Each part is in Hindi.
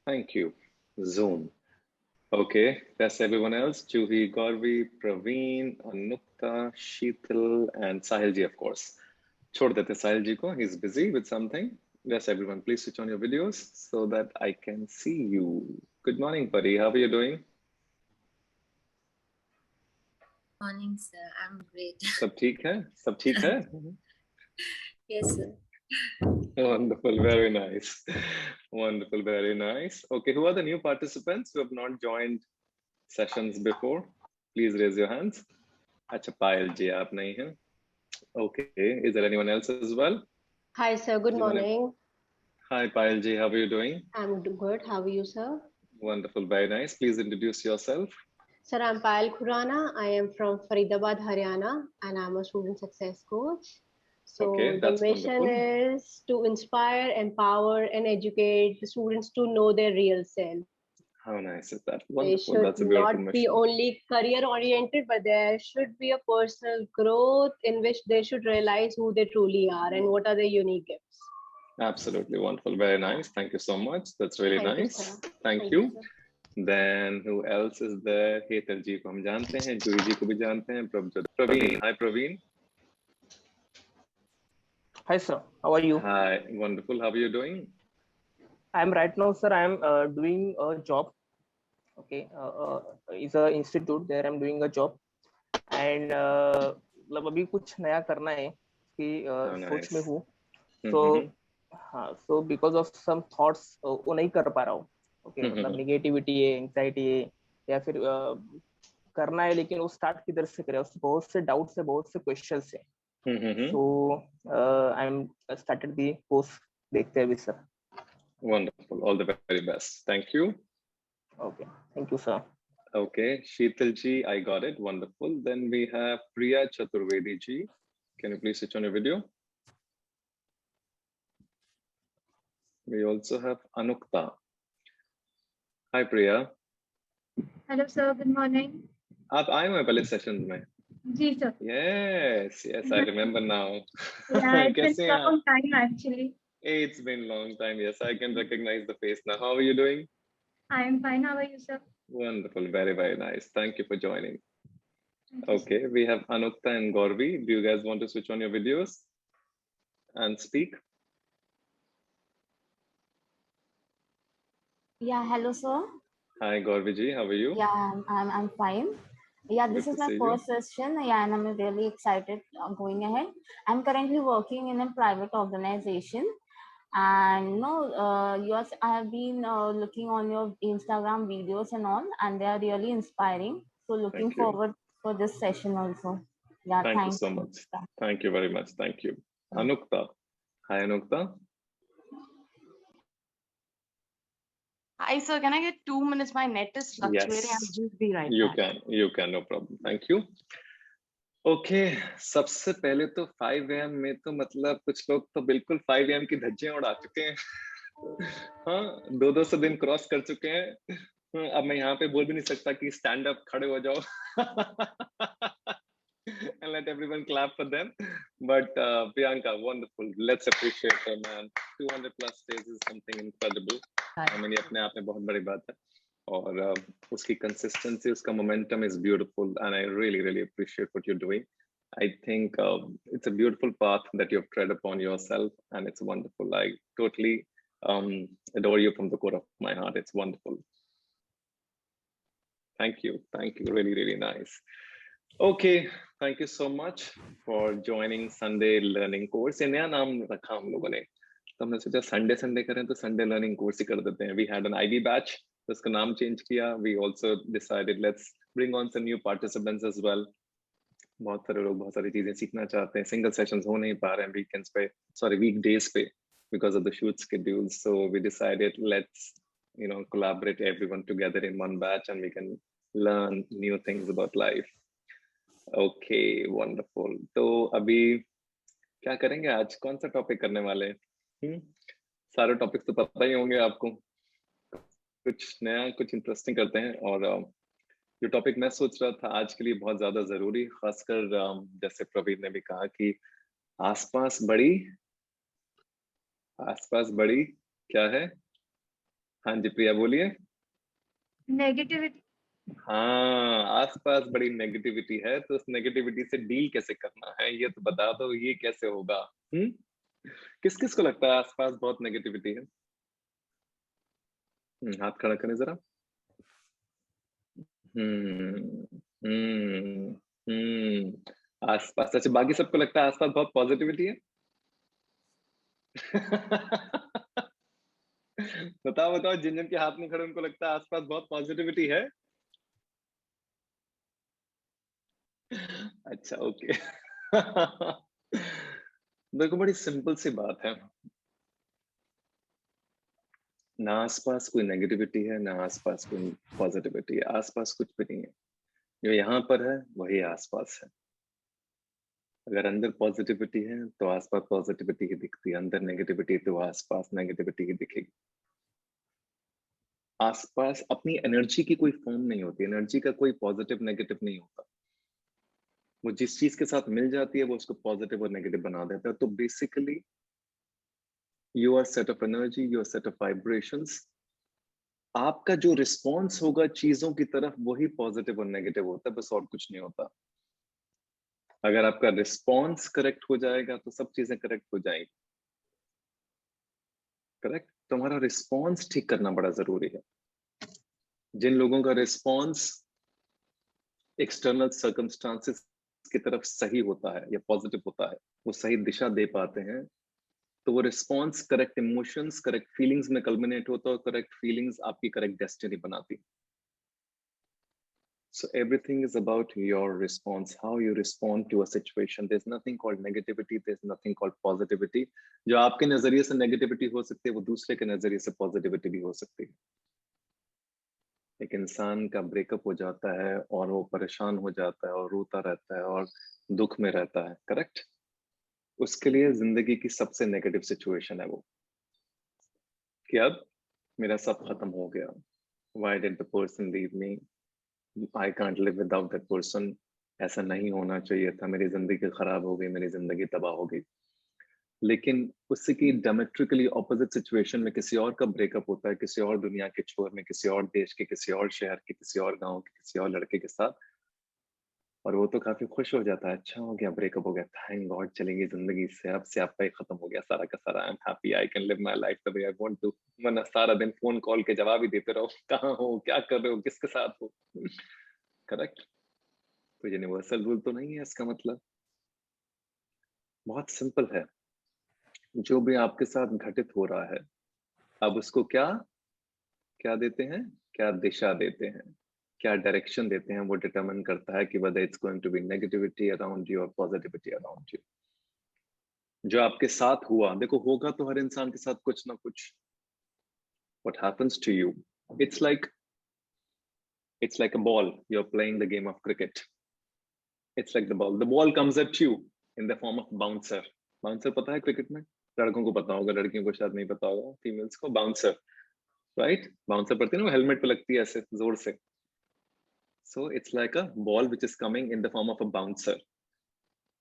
Thank you. Zoom. Okay, that's everyone else. Juhi, Gauravi, Praveen, Anukta, Sheetal, and Sahil ji, of course. Chhod dete Sahil ji ko. He's busy with something. Yes, everyone, please switch on your videos so that I can see you. Good morning, Pari. How are you doing? Morning, sir. I'm great. सब ठीक है? सब ठीक है? Yes, sir. Wonderful, very nice. Wonderful, very nice. Okay, who are the new participants who have not joined sessions before? Please raise your hands. Acha, Payal ji, aap nahi hain. Okay, is there anyone else as well? Hi, sir. Good morning. Hi, Payal ji, how are you doing? I'm good. How are you, sir? Wonderful, very nice. Please introduce yourself. Sir, I'm Payal Khurana. I am from Faridabad, Haryana, and I'm a student success coach. So Okay, that's the mission wonderful. is to inspire, empower, and educate the students to know their real self. How nice is that? They Wonderful, should that's a beautiful not be mission. only career oriented, but there should be a personal growth in which they should realize who they truly are and what are their unique gifts. Absolutely wonderful, very nice. Thank you so much. That's really Thank you, nice. sir. Thank you. Then who else is there? Hetal ji ko hum jante hain, Juhi ji ko bhi jante hain, Praveen. Hi, Praveen. Hi, sir. How are you? Hi, wonderful. How are you doing? I'm right now, sir. I'm doing a job. Okay, it's a institute there. I'm doing a job, and मतलब अभी कुछ नया करना है कि सोच में हूँ. So because of some thoughts वो नहीं कर पा रहा हूँ. Okay, मतलब negativity है, anxiety है, या फिर करना है लेकिन वो start किधर से करें? उससे बहुत से doubts है, बहुत से questions है. So I'm started the course. देखते हैं अभी sir. Wonderful. All the very best. Thank you. Okay. Thank you, sir. Okay. Sheetal ji, I got it. Wonderful. Then we have Priya Chaturvedi ji. Can you please switch on your video? We also have Anukta. Hi, Priya. Hello, sir. Good morning. आप आए हुए पहले सेशन में? जी sir. Yes, yes, I remember now. Yeah, it's been a long time actually. It's been a long time. Yes, I can recognize the face now. How are you doing? I am fine. How are you, sir? Wonderful. Very, very nice. Thank you for joining. Okay, we have Anukta and Gauravi. Do you guys want to switch on your videos and speak? Yeah, hello, sir. Hi, Gauravi ji. How are you? Yeah, I'm fine. Yeah, this is my first session. Yeah, and I'm really excited going ahead. I'm currently working in a private organization, and yours. I have been looking on your Instagram videos and all, and they are really inspiring. So looking forward for this session also. Yeah, thank you so much. Thank you very much. Thank you. Anukta. Hi, Anukta. Hi, sir. Can I get 2 minutes? My net is fluctuating. Yes, I'll just be right back. You can. No problem. Thank you. Okay. सबसे पहले तो 5 AM में तो मतलब कुछ लोग तो बिल्कुल 5 AM की धज्जियां उड़ा चुके हैं. हाँ, 200 दिन क्रॉस कर चुके हैं. अब मैं यहाँ पे बोल भी नहीं सकता कि स्टैंड अप खड़े हो जाओ. And let everyone clap for them. But Priyanka, wonderful. Let's appreciate her, man. 200 plus days is something incredible. I mean, ये अपने आप में बहुत बड़ी बात है. और उसकी consistency, उसका momentum is beautiful, and I really, really appreciate what you're doing. I think it's a beautiful path that you've tread upon yourself, and it's wonderful. I totally adore you from the core of my heart. It's wonderful. Thank you. Thank you. Really, really nice. Okay, thank you so much for joining Sunday Learning Course. ये नया नाम रखा हम लोगों ने, तो हमने सोचा Sunday करें तो Sunday Learning Course ही कर देते हैं. We had an IB batch, तो उसका नाम change किया. We also decided let's bring on some new participants as well. बहुत सारे लोग बहुत सारी चीजें सीखना चाहते हैं. Single sessions हो नहीं पा रहे हैं weekends पे, sorry weekdays पे, because of the shoot schedules. So we decided let's collaborate everyone together in one batch, and we can learn new things about life. Okay, wonderful. तो अभी क्या करेंगे आज? कौन सा टॉपिक करने वाले हैं? सारे टॉपिक्स तो पता ही होंगे आपको. कुछ नया, कुछ इंटरेस्टिंग करते हैं. और जो टॉपिक मैं सोच रहा था आज के लिए बहुत ज्यादा जरूरी, खासकर जैसे प्रवीण ने भी कहा कि आसपास बड़ी क्या है? हाँ जी प्रिया बोलिए। Negativity. हाँ, आसपास बड़ी नेगेटिविटी है, तो उस नेगेटिविटी से डील कैसे करना है ये तो बता दो, ये कैसे होगा? किस किस को लगता है आसपास बहुत नेगेटिविटी है? हाथ खड़ा करें जरा। हम्म हम्म आसपास, अच्छा बाकी सबको लगता है आसपास बहुत पॉजिटिविटी है? बताओ बताओ, जिन जिन के हाथ नहीं खड़े उनको लगता है आसपास बहुत पॉजिटिविटी है? अच्छा ओके। देखो बड़ी सिंपल सी बात है, ना आसपास कोई नेगेटिविटी है ना आसपास कोई पॉजिटिविटी है, आसपास कुछ भी नहीं है। जो यहाँ पर है वही आसपास है। अगर अंदर पॉजिटिविटी है तो आसपास पॉजिटिविटी ही दिखती है, अंदर नेगेटिविटी तो आसपास नेगेटिविटी ही दिखेगी। आसपास अपनी एनर्जी की कोई फॉर्म नहीं होती, एनर्जी का कोई पॉजिटिव नेगेटिव नहीं होता। वो जिस चीज के साथ मिल जाती है वो उसको पॉजिटिव और नेगेटिव बना देता है। तो basically you are set of energy, you are set of vibrations. आपका जो रिस्पॉन्स होगा चीजों की तरफ वही पॉजिटिव और नेगेटिव होता है, बस और कुछ नहीं होता। अगर आपका रिस्पॉन्स करेक्ट हो जाएगा तो सब चीजें करेक्ट हो जाएंगी। करेक्ट, तुम्हारा रिस्पॉन्स ठीक करना बड़ा जरूरी है। जिन लोगों का रिस्पॉन्स एक्सटर्नल सर्कमस्टांसेस की तरफ सही होता है या पॉजिटिव होता है, वो सही दिशा दे पाते हैं, तो वो response correct emotions correct feelings में कल्मिनेट होता है, और करेक्ट फीलिंग्स आपकी करेक्ट डेस्टिनी बनाती है। So everything is about your response, how you respond to a situation. There's nothing called negativity, there's nothing called positivity. जो आपके नजरिए से नेगेटिविटी हो सकती है वो दूसरे के नजरिए से पॉजिटिविटी भी हो सकती है। एक इंसान का ब्रेकअप हो जाता है और वो परेशान हो जाता है और रोता रहता है और दुख में रहता है, करेक्ट? उसके लिए जिंदगी की सबसे नेगेटिव सिचुएशन है वो, कि अब मेरा सब खत्म हो गया, why did the person leave me, I can't live without that person, ऐसा नहीं होना चाहिए था, मेरी जिंदगी खराब हो गई, मेरी जिंदगी तबाह हो गई। लेकिन उससे की डायमेट्रिकली ऑपोजिट सिचुएशन में किसी और का ब्रेकअप होता है, किसी और दुनिया के छोर में, किसी और देश के, किसी और शहर के, किसी और गांव के, किसी और लड़के के साथ, और वो तो काफी खुश हो जाता है, अच्छा हो गया, ब्रेकअप हो गया, थैंक गॉड, चलेंगी जिंदगी से, अब से आपका ही खत्म हो गया सारा का सारा, I am happy, I can live my life the way I want to. वरना सारा दिन फोन कॉल के जवाब ही देते रहो, कहाँ हो, क्या कर रहे हो, किसके साथ हो। करेक्ट? तो यूनिवर्सल रूल तो नहीं है इसका मतलब। बहुत सिंपल है, जो भी आपके साथ घटित हो रहा है, अब उसको क्या क्या देते हैं, क्या दिशा देते हैं, क्या डायरेक्शन देते हैं, वो डिटरमिन करता है कि whether it's going to be negativity around you or positivity around you। जो आपके साथ हुआ, देखो होगा तो हर इंसान के साथ कुछ ना कुछ। what happens to you, it's like it's like a ball, you're playing the game of cricket, it's like the ball comes at you in the form of bouncer। Bouncer पता है क्रिकेट में? लड़कों को पता होगा, लड़कियों को शायद नहीं पता होगा, फीमेल्स को। Bouncer, right? बाउंसर पड़ती है ना, वो हेलमेट पे लगती है ऐसे जोर से। So it's like a ball which is coming in the form of a bouncer.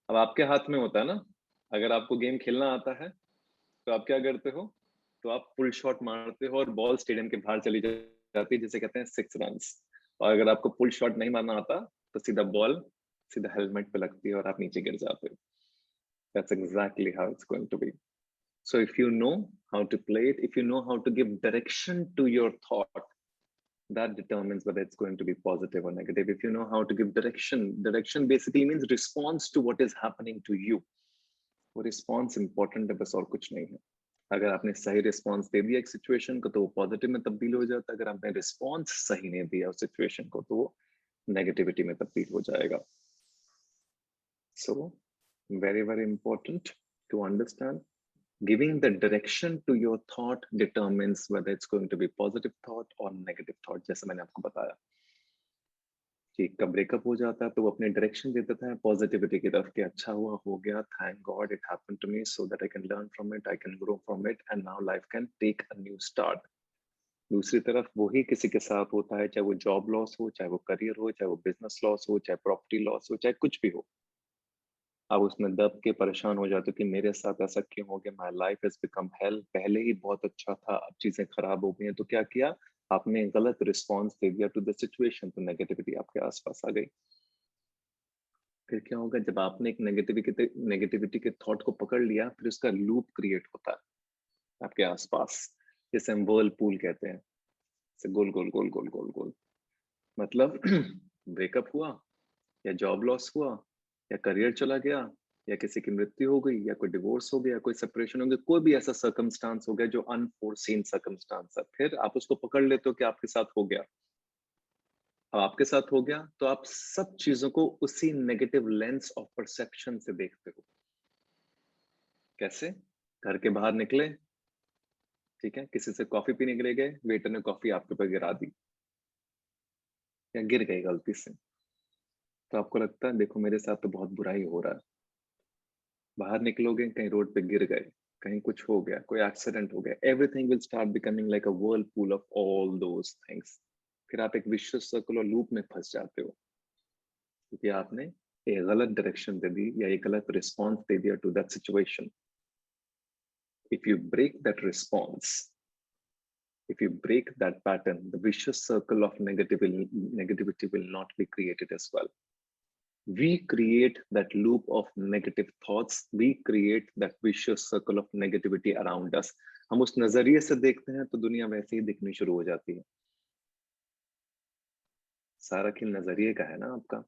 अब आपके हाथ में होता है ना, अगर आपको गेम खेलना आता है तो आप क्या करते हो, तो आप पुल शॉट मारते हो और बॉल स्टेडियम के बाहर चली जाती है, जिसे कहते हैं 6 रन्स। और अगर आपको पुल शॉट नहीं मारना आता तो सीधा बॉल सीधा हेलमेट पे लगती है और आप नीचे गिर जाते हो। That's exactly how it's going to be. So if you know how to play it, if you know how to give direction to your thought, that determines whether it's going to be positive or negative. If you know how to give direction basically means response to what is happening to you. वो response important है, बस और कुछ नहीं है। अगर आपने सही response दे दिया एक situation को तो वो positive में तब्दील हो जाता है, अगर आपने response सही नहीं दिया उस situation को तो वो negativity में तब्दील हो जाएगा। So very important to understand, giving the direction to your thought determines whether it's going to be positive thought or negative thought। जैसे मैंने आपको बताया कि कब ब्रेकअप हो जाता है तो वो अपने डायरेक्शन दे देता है पॉजिटिविटी की तरफ, कि अच्छा हुआ, हो गया, thank God it happened to me, so that I can learn from it, I can grow from it, and now life can take a new start. दूसरी तरफ वही किसी के साथ होता है, चाहे वो जॉब लॉस हो, चाहे वो करियर हो, चाहे वो बिजनेस लॉस हो, चाहे प्रॉपर्टी लॉस हो, चाहे कुछ भी हो, आप उसमें दब के परेशान हो जाते हो कि मेरे साथ ऐसा क्यों हो गया, my life has become hello, पहले ही बहुत अच्छा था अब चीजें खराब हो गई हैं। तो क्या किया आपने, गलत रिस्पॉन्स दे दिया टू द सिचुएशन, तो नेगेटिविटी आपके आसपास आ गई। फिर क्या होगा, जब आपने एक नेगेटिविटी के थॉट को पकड़ लिया, फिर उसका लूप क्रिएट होता है आपके आसपास, जिसे हम व्हर्लपूल कहते हैं, से गोल गोल गोल गोल गोल गोल। मतलब ब्रेकअप हुआ, या जॉब लॉस हुआ, या करियर चला गया, या किसी की मृत्यु हो गई, या कोई डिवोर्स हो गया, कोई सेपरेशन हो गया, कोई भी ऐसा सर्कमस्टांस हो गया जो अनफोर्सीन सर्कमस्टांस है, फिर आप उसको पकड़ लेते हो कि आपके साथ हो गया। अब आपके साथ हो गया तो आप सब चीजों को उसी नेगेटिव लेंस ऑफ परसेप्शन से देखते हो। कैसे? घर के बाहर निकले, ठीक है, किसी से कॉफी पीने के लिए गए, वेटर ने कॉफी आपके ऊपर गिरा दी या गिर गई गलती से, तो आपको लगता है देखो मेरे साथ तो बहुत बुराई हो रहा है। बाहर निकलोगे, कहीं रोड पे गिर गए, कहीं कुछ हो गया, कोई एक्सीडेंट हो गया, everything will start becoming like a Whirlpool of all those things. फिर आप एक विशियस सर्कल और लूप में फंस जाते हो, क्योंकि आपने एक गलत डायरेक्शन दे दी या एक गलत रिस्पॉन्स दे दिया to that situation. If you break that response, if you break that pattern, the vicious circle of negativity will not be created as well. We create that loop of negative thoughts. We create that vicious circle of negativity around us. हम उस नजरिए से देखते हैं तो दुनिया वैसे ही दिखनी शुरू हो जाती है। सारा खेल नजरिए का है ना आपका।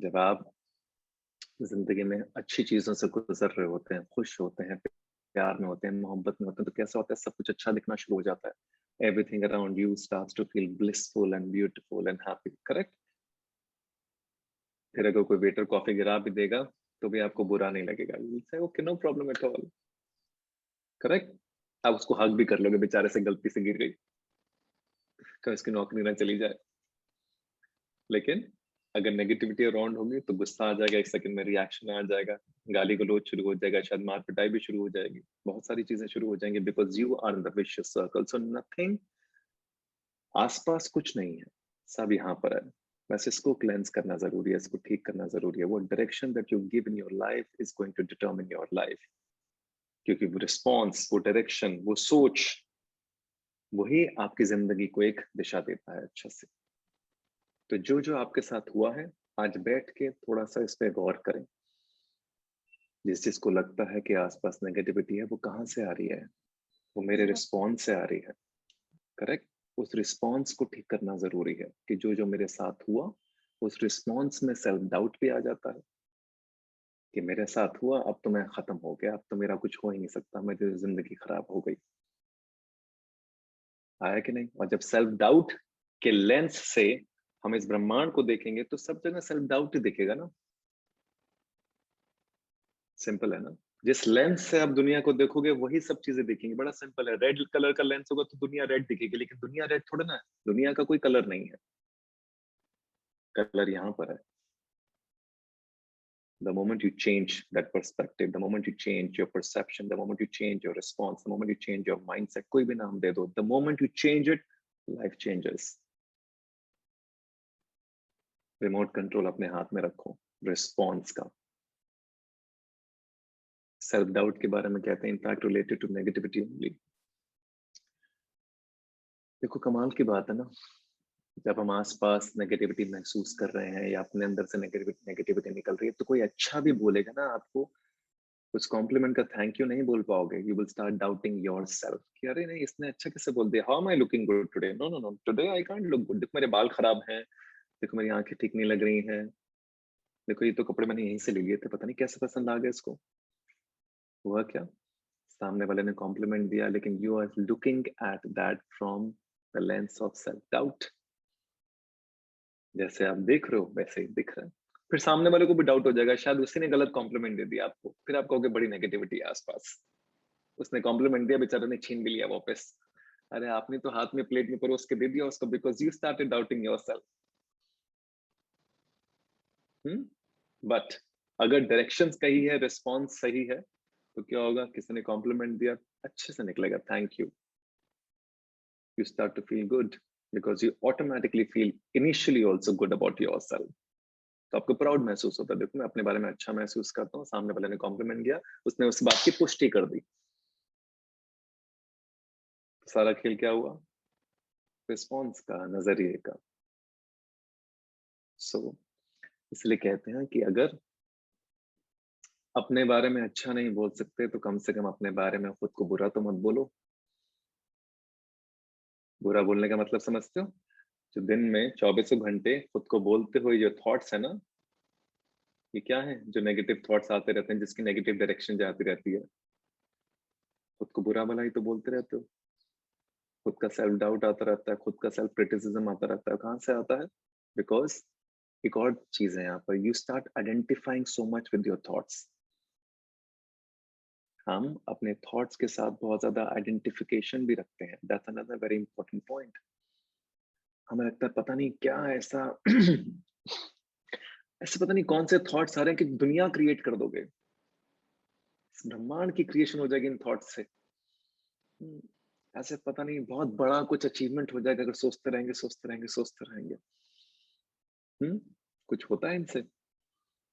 जब आप जिंदगी में अच्छी चीजों से गुजर रहे होते हैं, खुश होते हैं, प्यार में होते हैं, मोहब्बत में होते हैं, तो कैसा होता है, सब कुछ अच्छा दिखना शुरू हो जाता है। Everything around you starts to feel blissful and beautiful and happy, correct? फिर अगर कोई वेटर कॉफी गिरा भी देगा तो भी आपको बुरा नहीं लगेगा, okay no problem at all, correct? आप उसको हक भी कर लोगे, बेचारे से गलती से गिर गई, तो इसकी नौकरी ना चली जाए। लेकिन अगर नेगेटिविटी अराउंड होगी तो गुस्सा आ जाएगा, एक सेकंड में रिएक्शन आ जाएगा, गाली गलौज शुरू हो जाएगा, शायद मार पिटाई भी शुरू हो जाएगी, बहुत सारी चीजें शुरू हो जाएंगी, because you are in the vicious circle. So nothing, आसपास कुछ नहीं है, सब यहाँ पर है, बस इसको क्लेंस करना जरूरी है, इसको ठीक करना जरूरी है। वो direction that you give in your life is going to determine your life, क्योंकि वो रिस्पॉन्स, वो डायरेक्शन, वो सोच, वही आपकी जिंदगी को एक दिशा देता है अच्छे से। तो जो जो आपके साथ हुआ है, आज बैठ के थोड़ा सा इस पे गौर करें। जिस जिसको लगता है कि आसपास नेगेटिविटी है, वो कहाँ से आ रही है? वो मेरे रिस्पॉन्स से आ रही है, करेक्ट? उस रिस्पॉन्स को ठीक करना जरूरी है कि जो जो मेरे साथ हुआ, उस रिस्पॉन्स में सेल्फ डाउट भी आ जाता है कि मेरे साथ हुआ, अब तो मैं खत्म हो गया, अब तो मेरा कुछ हो ही नहीं सकता, मेरी जिंदगी खराब हो गई। आया कि नहीं? और जब सेल्फ डाउट के लेंस से हम इस ब्रह्मांड को देखेंगे तो सब जगह सेल्फ डाउट ही दिखेगा ना। सिंपल है ना? जिस लेंस से आप दुनिया को देखोगे वही सब चीजें दिखेंगी। बड़ा सिंपल है। रेड कलर का लेंस होगा तो दुनिया रेड दिखेगी, लेकिन दुनिया रेड थोड़ा ना है, दुनिया का कोई कलर नहीं है, कलर यहाँ पर है। The moment you change that perspective, the moment you change your perception, the moment you change your response, the moment you change your mindset, कोई भी नाम दे दो, the moment you change it, life changes. Remote control अपने हाथ में रखो रिस्पॉन्स का। सेल्फ डाउट के बारे में कहते हैं in fact related to negativity only. देखो कमाल की बात है ना, जब हम आसपास नेगेटिविटी महसूस कर रहे हैं या अपने अंदर से नेगेटिविटी निकल रही है, तो कोई अच्छा भी बोलेगा ना आपको, कुछ कॉम्प्लीमेंट का थैंक यू नहीं बोल पाओगे। You will start doubting yourself कि अरे नहीं, इसने अच्छा कैसे बोल दिया, how am I looking good today, no no no today I can't look good, देखो मेरे बाल खराब हैं, देखो मेरी आंखें ठीक नहीं लग रही हैं, देखो ये तो कपड़े मैंने यहीं से ले लिए थे, पता नहीं कैसे पसंद आ गए इसको। हुआ क्या? सामने वाले ने कॉम्प्लीमेंट दिया, लेकिन you are looking at that from the lens of self doubt. जैसे आप देख रहे हो वैसे ही दिख रहा है। फिर सामने वाले को भी डाउट हो जाएगा, शायद उसी ने गलत कॉम्प्लीमेंट दे दिया आपको, फिर आप कहोगे बड़ी नेगेटिविटी है आसपास, उसने कॉम्प्लीमेंट दिया, बेचारे ने छीन भी लिया वापस। अरे आपने तो हाथ में प्लेट में परोस के दे दिया उसको, because you started doubting yourself. But अगर डायरेक्शन सही है, रिस्पॉन्स सही है, तो क्या होगा? किसी ने कॉम्प्लीमेंट दिया, अच्छे से निकलेगा, thank you, you start to feel good because you automatically feel initially also good about yourself. तो आपको प्राउड महसूस होता है, देखो मैं अपने बारे में अच्छा महसूस करता हूँ, सामने वाले ने कॉम्प्लीमेंट किया, उसने उस बात की पुष्टि कर दी। सारा खेल क्या हुआ? रिस्पॉन्स का, नजरिए का। सो इसलिए कहते हैं कि अगर अपने बारे में अच्छा नहीं बोल सकते तो कम से कम अपने बारे में खुद को बुरा तो मत बोलो। बुरा बोलने का मतलब समझते हो? जो दिन में 24 घंटे खुद को बोलते हुए जो थॉट्स है ना, ये क्या है? जो नेगेटिव थॉट्स आते रहते हैं, जिसकी नेगेटिव डायरेक्शन जाती रहती है, खुद को बुरा भला ही तो बोलते रहते हो। खुद का सेल्फ डाउट आता रहता है, खुद का सेल्फ क्रिटिसिज्म आता रहता है। कहाँ से आता है? बिकॉज एक और चीज है यहाँ पर, you start identifying so much with your thoughts. हम अपने थॉट्स के साथ बहुत ज्यादा आइडेंटिफिकेशन भी रखते हैं। That's another very important point. हमें लगता है पता नहीं क्या ऐसा ऐसे पता नहीं कौन से थॉट्स आ रहे हैं कि दुनिया क्रिएट कर दोगे, इस ब्रह्मांड की क्रिएशन हो जाएगी इन थॉट्स से। ऐसे पता नहीं बहुत बड़ा कुछ अचीवमेंट हो जाएगा अगर सोचते रहेंगे सोचते रहेंगे सोचते रहेंगे। कुछ होता है इनसे?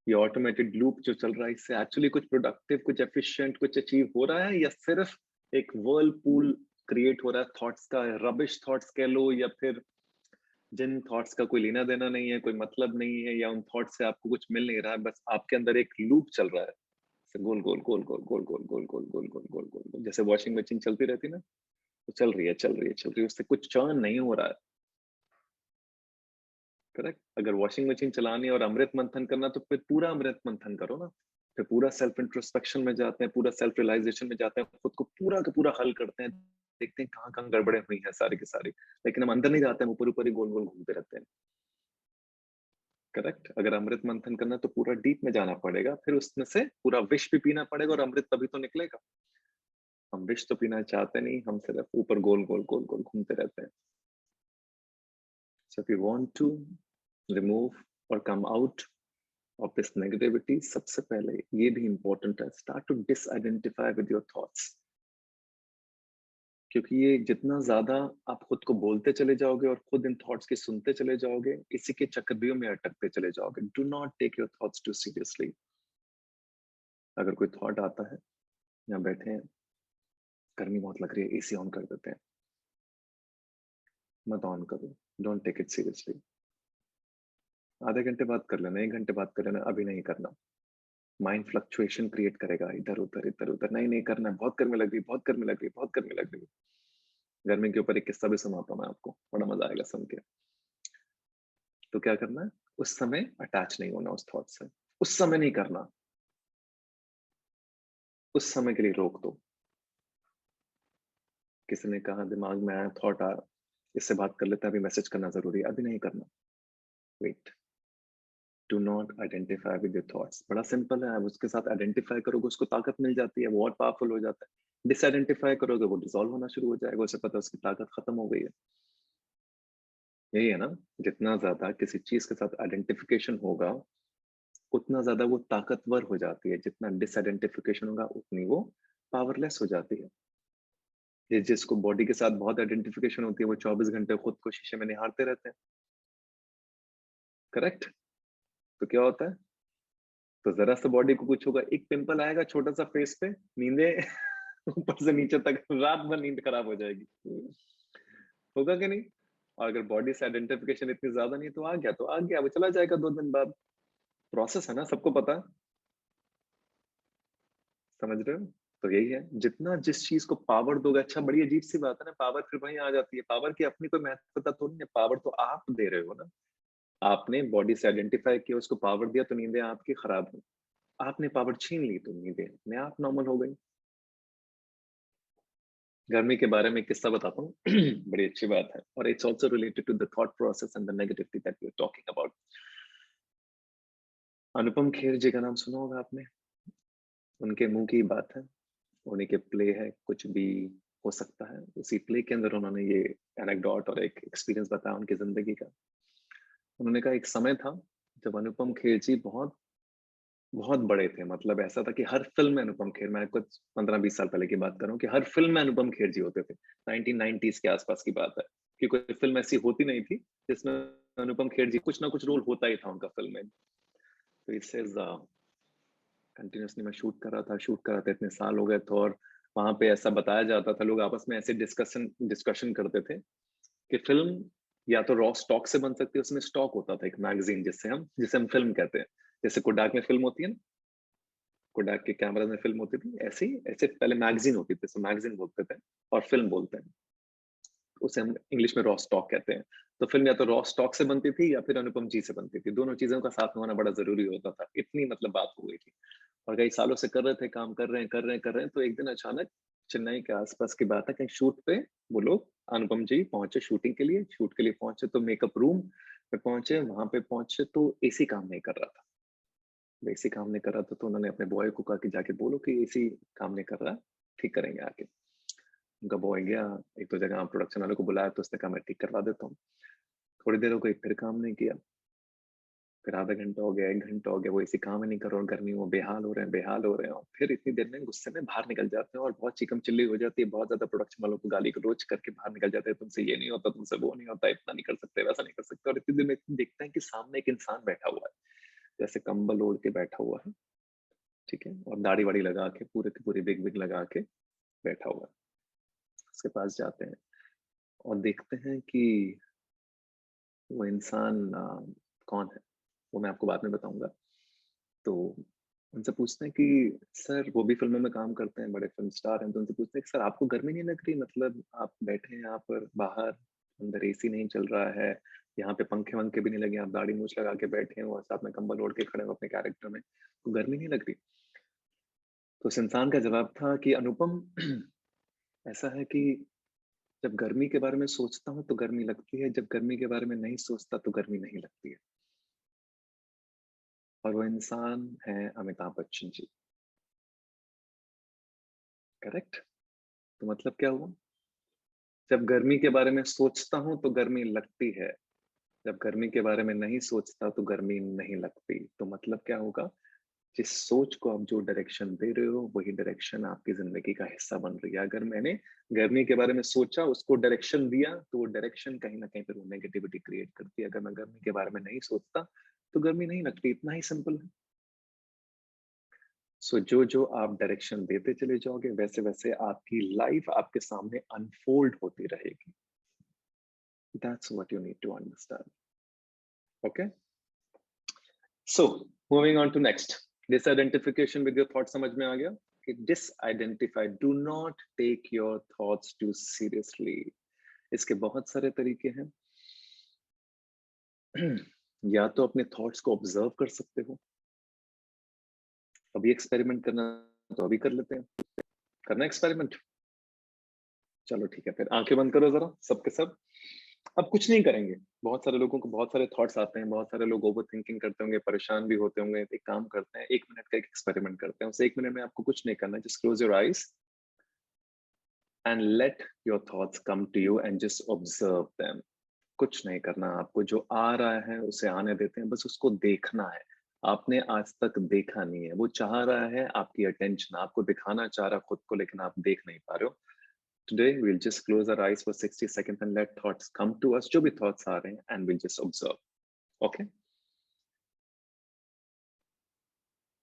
ये ऑटोमेटेड लूप जो चल रहा है, इससे एक्चुअली कुछ प्रोडक्टिव, कुछ एफिशिएंट, कुछ अचीव हो रहा है, या सिर्फ एक वर्लपूल क्रिएट हो रहा है थॉट्स का? रबिश थॉट्स कह लो, या फिर जिन थॉट्स का कोई लेना देना नहीं है, कोई मतलब नहीं है, या उन थॉट्स से आपको कुछ मिल नहीं रहा है, बस आपके अंदर एक लूप चल रहा है, गोल गोल गोल गोल गोल गोल गोल गोल गोल गोल गोल गोल। जैसे वॉशिंग मशीन चलती रहती है ना, तो चल रही है चल रही है चल रही है, उससे कुछ चर्न नहीं हो रहा है। करेक्ट? अगर वॉशिंग मशीन चलानी और अमृत मंथन करना, तो फिर पूरा अमृत मंथन करो ना। फिर पूरा सेल्फ इंट्रोस्पेक्शन में जाते हैं, पूरा सेल्फ रियलाइजेशन में जाते हैं, खुद को पूरा का पूरा हल करते हैं, देखते हैं कहाँ कहाँ गड़बड़े हुई हैं सारी की सारी। लेकिन हम अंदर नहीं जाते हैं, ऊपर ऊपर ही गोल गोल घूमते रहते हैं। करेक्ट? अगर अमृत मंथन करना तो पूरा डीप में जाना पड़ेगा, फिर उसमें से पूरा विष भी पीना पड़ेगा, और अमृत तभी तो निकलेगा। हम विष तो पीना चाहते नहीं, हम सिर्फ ऊपर गोल गोल गोल गोल घूमते रहते हैं। So if you want to remove or come out of this negativity, सबसे पहले ये भी important है, start to disidentify with your thoughts। क्योंकि ये जितना ज्यादा आप खुद को बोलते चले जाओगे और खुद इन थॉट्स के सुनते चले जाओगे, इसी के चक्रव्यूह में अटकते चले जाओगे। Do not take your thoughts too seriously. अगर कोई थॉट आता है, यहाँ बैठे हैं, गर्मी बहुत लग रही है, एसी ऑन कर देते हैं, मत ऑन करो, डोंट टेक इट सीरियसली। आधे घंटे बात कर लेना, 1 घंटे बात कर लेना, अभी नहीं करना। माइंड फ्लक्चुएशन क्रिएट करेगा, इधर उधर इधर उधर, नहीं नहीं करना है, बहुत गर्मी लग रही, बहुत गर्मी लग रही, बहुत गर्मी लग रही। गर्मी के ऊपर एक किस्सा भी सुनाता हूँ मैं आपको, बड़ा मजा आएगा सुन के। तो क्या करना है? उस समय अटैच नहीं होना उस थॉट से, उस समय नहीं करना, उस समय के लिए रोक दो। किसी ने कहा, दिमाग में आया थॉट आ, इससे बात कर लेते हैं, अभी मैसेज करना जरूरी है, अभी नहीं करना, wait. Do not identify with your thoughts. बड़ा सिंपल है, आप उसके साथ आइडेंटिफाई करोगे, उसको ताकत मिल जाती है, वो और पावरफुल हो जाता है। डिसआइडेंटिफाई करोगे, वो डिसॉल्व होना शुरू हो जाएगा, उसे पता है उसकी ताकत खत्म हो गई है। यही है ना, जितना ज्यादा किसी चीज के साथ आइडेंटिफिकेशन होगा, उतना ज्यादा वो ताकतवर हो जाती है। जितना डिसआइडेंटिफिकेशन होगा, उतनी वो पावरलेस हो जाती है। ये जिसको बॉडी के साथ बहुत आइडेंटिफिकेशन होती है, वो 24 घंटे खुद को शीशे में निहारते रहते हैं। करेक्ट? तो क्या होता है? तो जरा सा बॉडी को कुछ होगा, एक पिंपल आएगा छोटा सा फेस पे, नींदे ऊपर से नीचे तक, रात भर नींद खराब हो जाएगी। होगा कि नहीं? और अगर बॉडी से आइडेंटिफिकेशन इतनी ज्यादा नहीं, तो आ गया तो आ गया, वो चला जाएगा 2 दिन बाद। प्रोसेस है ना, सबको पता है। समझ रहे हो? तो यही है, जितना जिस चीज को पावर दोगे। अच्छा, बड़ी अजीब सी बात है ना, पावर फिर वहीं आ जाती है। पावर की अपनी कोई महत्वता तो नहीं है, पावर तो आप दे रहे हो ना। आपने बॉडी से आइडेंटिफाई किया, उसको पावर दिया, तो नींदें आपकी खराब हुई। आपने पावर छीन ली, तो नींदें अपने आप नॉर्मल हो गई। गर्मी के बारे में किस्सा बताता हूँ बड़ी अच्छी बात है, और it's also related to the thought process and the negativity that we are talking about. Anupam Kher ji का नाम सुना होगा आपने, उनके मुंह की बात है, उन्हीं के प्ले है, कुछ भी हो सकता है। उसी प्ले के अंदर उन्होंने ये एनेक्डोट और एक एक्सपीरियंस बताया उनकी जिंदगी का। उन्होंने कहा, एक समय था जब अनुपम खेर जी बहुत बहुत बड़े थे। मतलब ऐसा था कि हर फिल्म में अनुपम खेर, मैं कुछ 15-20 साल पहले की बात कर रहा हूँ, कि हर फिल्म में अनुपम खेर जी होते थे। 1990s के आसपास की बात है, कि कोई फिल्म ऐसी होती नहीं थी जिसमें अनुपम खेर जी कुछ ना कुछ रोल होता ही था उनका फिल्म में। तो इससे कंटिन्यूसली मैं शूट कर रहा था, इतने साल हो गए थे, और वहां पे ऐसा बताया जाता था, लोग आपस में ऐसे डिस्कशन करते थे कि फिल्म या तो रॉ स्टॉक से बन सकती है, उसमें स्टॉक होता था एक मैगजीन जिसे हम फिल्म कहते हैं, जैसे कोडाक में फिल्म होती है ना, कोडाक के कैमरा में फिल्म होती थी, ऐसे पहले मैगजीन होती थी, तो मैगजीन बोलते थे और फिल्म बोलते हैं, उसे हम इंग्लिश में रॉ स्टॉक कहते हैं। तो फिल्म या तो रॉ स्टॉक से बनती थी या फिर अनुपम जी से बनती थी, दोनों चीजों का साथ में होना बड़ा जरूरी होता था, इतनी मतलब बात हो गई थी। और कई सालों से कर रहे थे, काम कर रहे हैं, तो एक दिन अचानक चेन्नई के आसपास की बात है, कहीं शूट पे वो लोग, अनुपम जी पहुंचे शूटिंग के लिए, शूट के लिए पहुंचे, तो मेकअप रूम पे पहुंचे, वहां पे पहुंचे तो एसी काम नहीं कर रहा था। एसी काम नहीं कर रहा था, तो उन्होंने अपने बॉय को कहा कि जाके बोलो कि एसी काम नहीं कर रहा, ठीक करेंगे आके। उनका बॉय गया, एक दो जगह प्रोडक्शन वाले को बुलाया, तो उसने कहा मैं ठीक करवा देता हूँ। थोड़ी देर हो गई, फिर काम नहीं किया, फिर आधा घंटा हो गया, 1 घंटा हो गया, वो इसी काम ही नहीं कर रहा, और गर्मी में बेहाल हो रहे हैं, और फिर इतनी देर में गुस्से में बाहर निकल जाते हैं, और बहुत चिकम चिल्ली हो जाती है, बहुत ज्यादा प्रोडक्शन वालों को गाली गलौज करके बाहर निकल जाते हैं, तुमसे ये नहीं होता, तुमसे वो नहीं होता, इतना नहीं कर सकते, वैसा नहीं कर सकते। और इतनी देर में देखते हैं कि सामने एक इंसान बैठा हुआ है, जैसे कंबल ओढ़ के बैठा हुआ है, ठीक है, और दाढ़ी वाड़ी लगा के, पूरे की पूरी बिग बिग लगा के बैठा हुआ है। उसके पास जाते हैं और देखते हैं कि वो इंसान कौन है, वो मैं आपको बाद में बताऊंगा। तो उनसे पूछते हैं कि सर, वो भी फिल्मों में काम करते हैं, बड़े फिल्म स्टार हैं, तो उनसे पूछते हैं कि सर आपको गर्मी नहीं लग रही, मतलब आप बैठे हैं यहाँ पर बाहर, अंदर एसी नहीं चल रहा है, यहाँ पे पंखे वंखे भी नहीं लगे, आप दाढ़ी मूछ लगा के बैठे हो और साथ में कंबल ओढ़ के खड़े हो अपने कैरेक्टर में, तो गर्मी नहीं लग रही? तो उस इंसान का जवाब था कि अनुपम, ऐसा है कि जब गर्मी के बारे में सोचता हूँ तो गर्मी लगती है, जब गर्मी के बारे में नहीं सोचता तो गर्मी नहीं लगती है। और वो इंसान है अमिताभ बच्चन जी। करेक्ट? तो मतलब क्या हुआ? जब गर्मी के बारे में सोचता हूं तो गर्मी लगती है, जब गर्मी के बारे में नहीं सोचता तो गर्मी नहीं लगती। तो मतलब क्या होगा? जिस सोच को आप जो डायरेक्शन दे रहे हो, वही डायरेक्शन आपकी जिंदगी का हिस्सा बन रही है। अगर मैंने गर्मी के बारे में सोचा, उसको डायरेक्शन दिया, तो वो डायरेक्शन कहीं ना कहीं पर वो नेगेटिविटी क्रिएट करती है। अगर मैं गर्मी के बारे में नहीं सोचता तो गर्मी नहीं लगती, इतना ही सिंपल है। सो जो जो आप डायरेक्शन देते चले जाओगे, वैसे वैसे आपकी लाइफ आपके सामने अनफोल्ड होती रहेगी। That's what you need to understand. Okay, so moving on to next, disidentification with your thought. समझ में आ गया कि disidentify, do not take your thoughts too seriously. इसके बहुत सारे तरीके हैं। या तो अपने थॉट्स को ऑब्जर्व कर सकते हो, अभी एक्सपेरिमेंट करना तो अभी कर लेते हैं, करना एक्सपेरिमेंट? चलो ठीक है, फिर आंखें बंद करो जरा सबके सब। अब कुछ नहीं करेंगे। बहुत सारे लोगों को बहुत सारे थॉट्स आते हैं, बहुत सारे लोग ओवर थिंकिंग करते होंगे, परेशान भी होते होंगे। एक काम करते हैं, 1 मिनट का एक एक्सपेरिमेंट करते हैं। उस 1 मिनट में आपको कुछ नहीं करना, just close your eyes and let your thoughts come to you and just observe them. कुछ नहीं करना आपको, जो आ रहा है उसे आने देते हैं, बस उसको देखना है। आपने आज तक देखा नहीं है, वो चाह रहा है आपकी अटेंशन, आपको दिखाना चाह रहा खुद को, लेकिन आप देख नहीं पा रहे हो। Today, we'll just close our eyes for 60 seconds and let thoughts come to us, जो भी thoughts आ रहे हैं, and we'll just observe. Okay?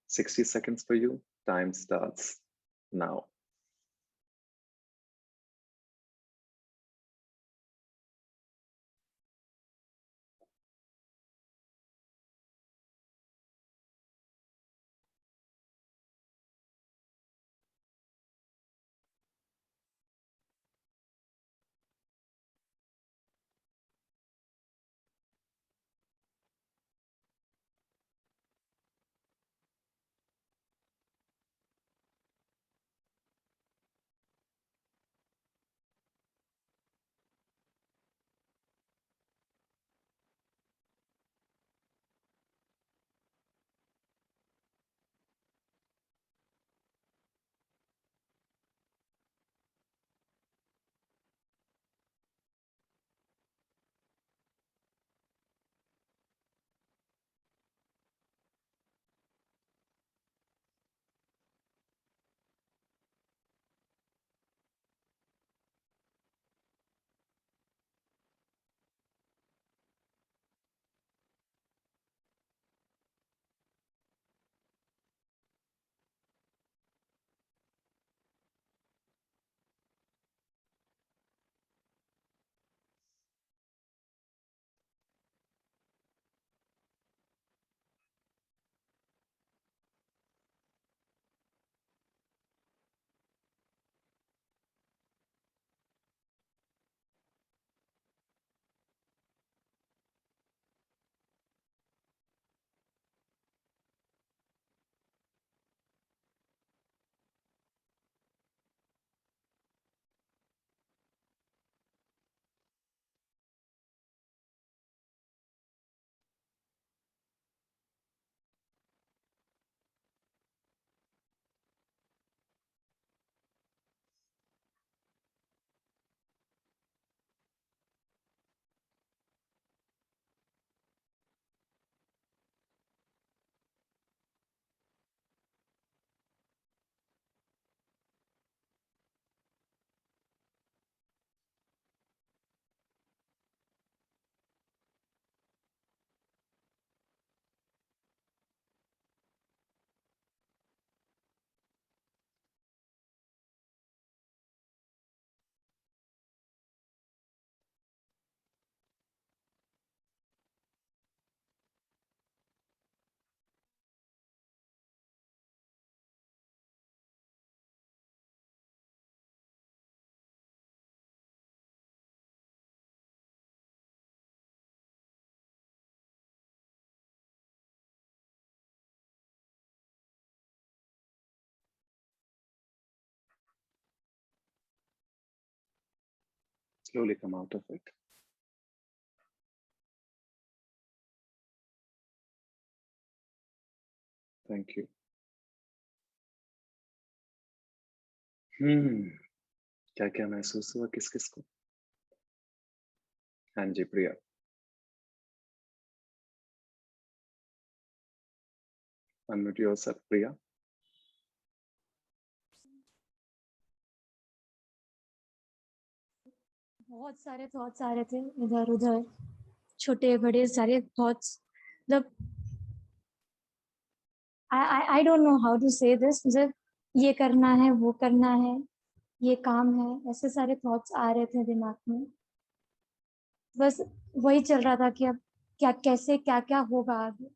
60 seconds for you. Time starts now. Slowly come out of it. Thank you. क्या क्या महसूस हुआ किस किस को? हाँ जी प्रिया. Unmute yourself, प्रिया. बहुत सारे थॉट्स आ रहे थे इधर उधर, छोटे बड़े सारे थॉट्स. मतलब I don't know how to say this. मतलब ये करना है, वो करना है, ये काम है, ऐसे सारे थॉट्स आ रहे थे दिमाग में. बस वही चल रहा था कि अब क्या कैसे क्या क्या होगा आगे,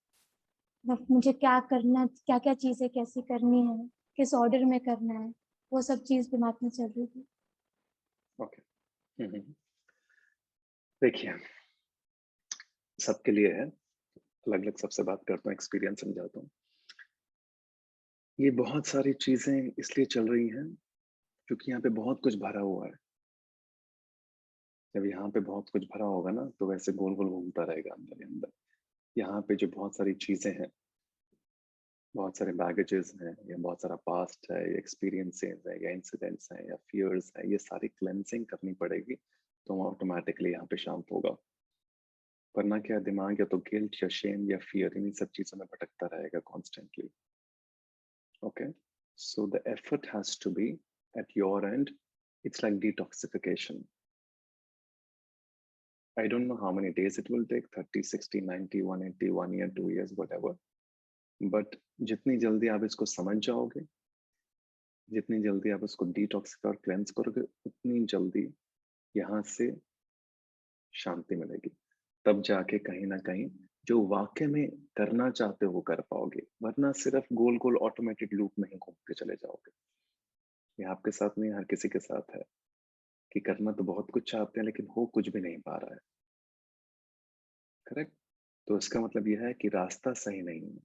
मतलब मुझे क्या करना, क्या क्या चीजें कैसी करनी है, किस ऑर्डर में करना है, वो सब चीज दिमाग में चल रही थी. ओके. देखिए सबके लिए है, अलग अलग सबसे बात करता हूँ, एक्सपीरियंस समझाता हूँ. ये बहुत सारी चीजें इसलिए चल रही हैं क्योंकि यहाँ पे बहुत कुछ भरा हुआ है. जब यहाँ पे बहुत कुछ भरा होगा ना तो वैसे गोल गोल घूमता रहेगा अंदर ही अंदर. यहाँ पे जो बहुत सारी चीजें हैं, बहुत सारे बैगेजेस हैं, या बहुत सारा पास्ट है, या एक्सपीरियंसेस है, या इंसिडेंट्स हैं, या फियर्स है, ये सारी क्लेंसिंग करनी पड़ेगी तो ऑटोमेटिकली यहाँ पे शांत होगा. वरना क्या दिमाग या तो गिल्ट या शेम या फियर इन सब चीजों में भटकता रहेगा constantly. Okay, so the effort has to be at your end. It's like detoxification. I don't know how many days it will take, 30, 60, 90, 180, 1 year, 2 years, whatever. But जितनी जल्दी आप इसको समझ जाओगे, जितनी जल्दी आप इसको डिटॉक्सिफाई और क्लेंस करोगे, उतनी जल्दी यहाँ से शांति मिलेगी. तब जाके कहीं ना कहीं जो वाकई में करना चाहते हो कर पाओगे, वरना सिर्फ गोल गोल ऑटोमेटेड लूप में ही घूमते चले जाओगे. ये आपके साथ नहीं, हर किसी के साथ है कि करना तो बहुत कुछ चाहते हैं लेकिन हो कुछ भी नहीं पा रहा है. करेक्ट. तो इसका मतलब यह है कि रास्ता सही नहीं है.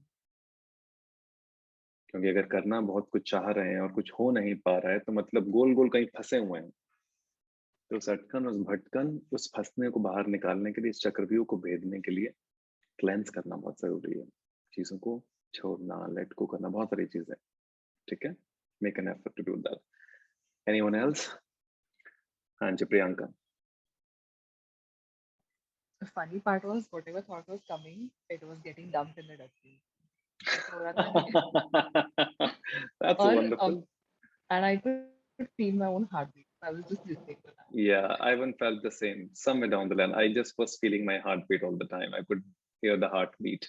क्योंकि अगर करना बहुत कुछ चाह रहे हैं और कुछ हो नहीं पा रहा है तो मतलब गोल गोल कहीं फंसे हुए हैं. तो उस अटकन, उस भटकन, उस फंसने को बाहर निकालने के लिए, इस चक्रव्यूह को भेदने के लिए क्लेंस करना बहुत जरूरी है. चीजों को छोड़ना, लेट को करना, बहुत सारी चीजें. ठीक है, make an effort to do that. Anyone else? हाँ जी Priyanka. The funny part was whatever thought was coming, it was getting dumped in the dustbin. That's Or, wonderful. and I could feel my own heartbeat. I was just listening to that. Yeah, I even felt the same. Somewhere down the line, I just was feeling my heartbeat all the time. I could hear the heartbeat,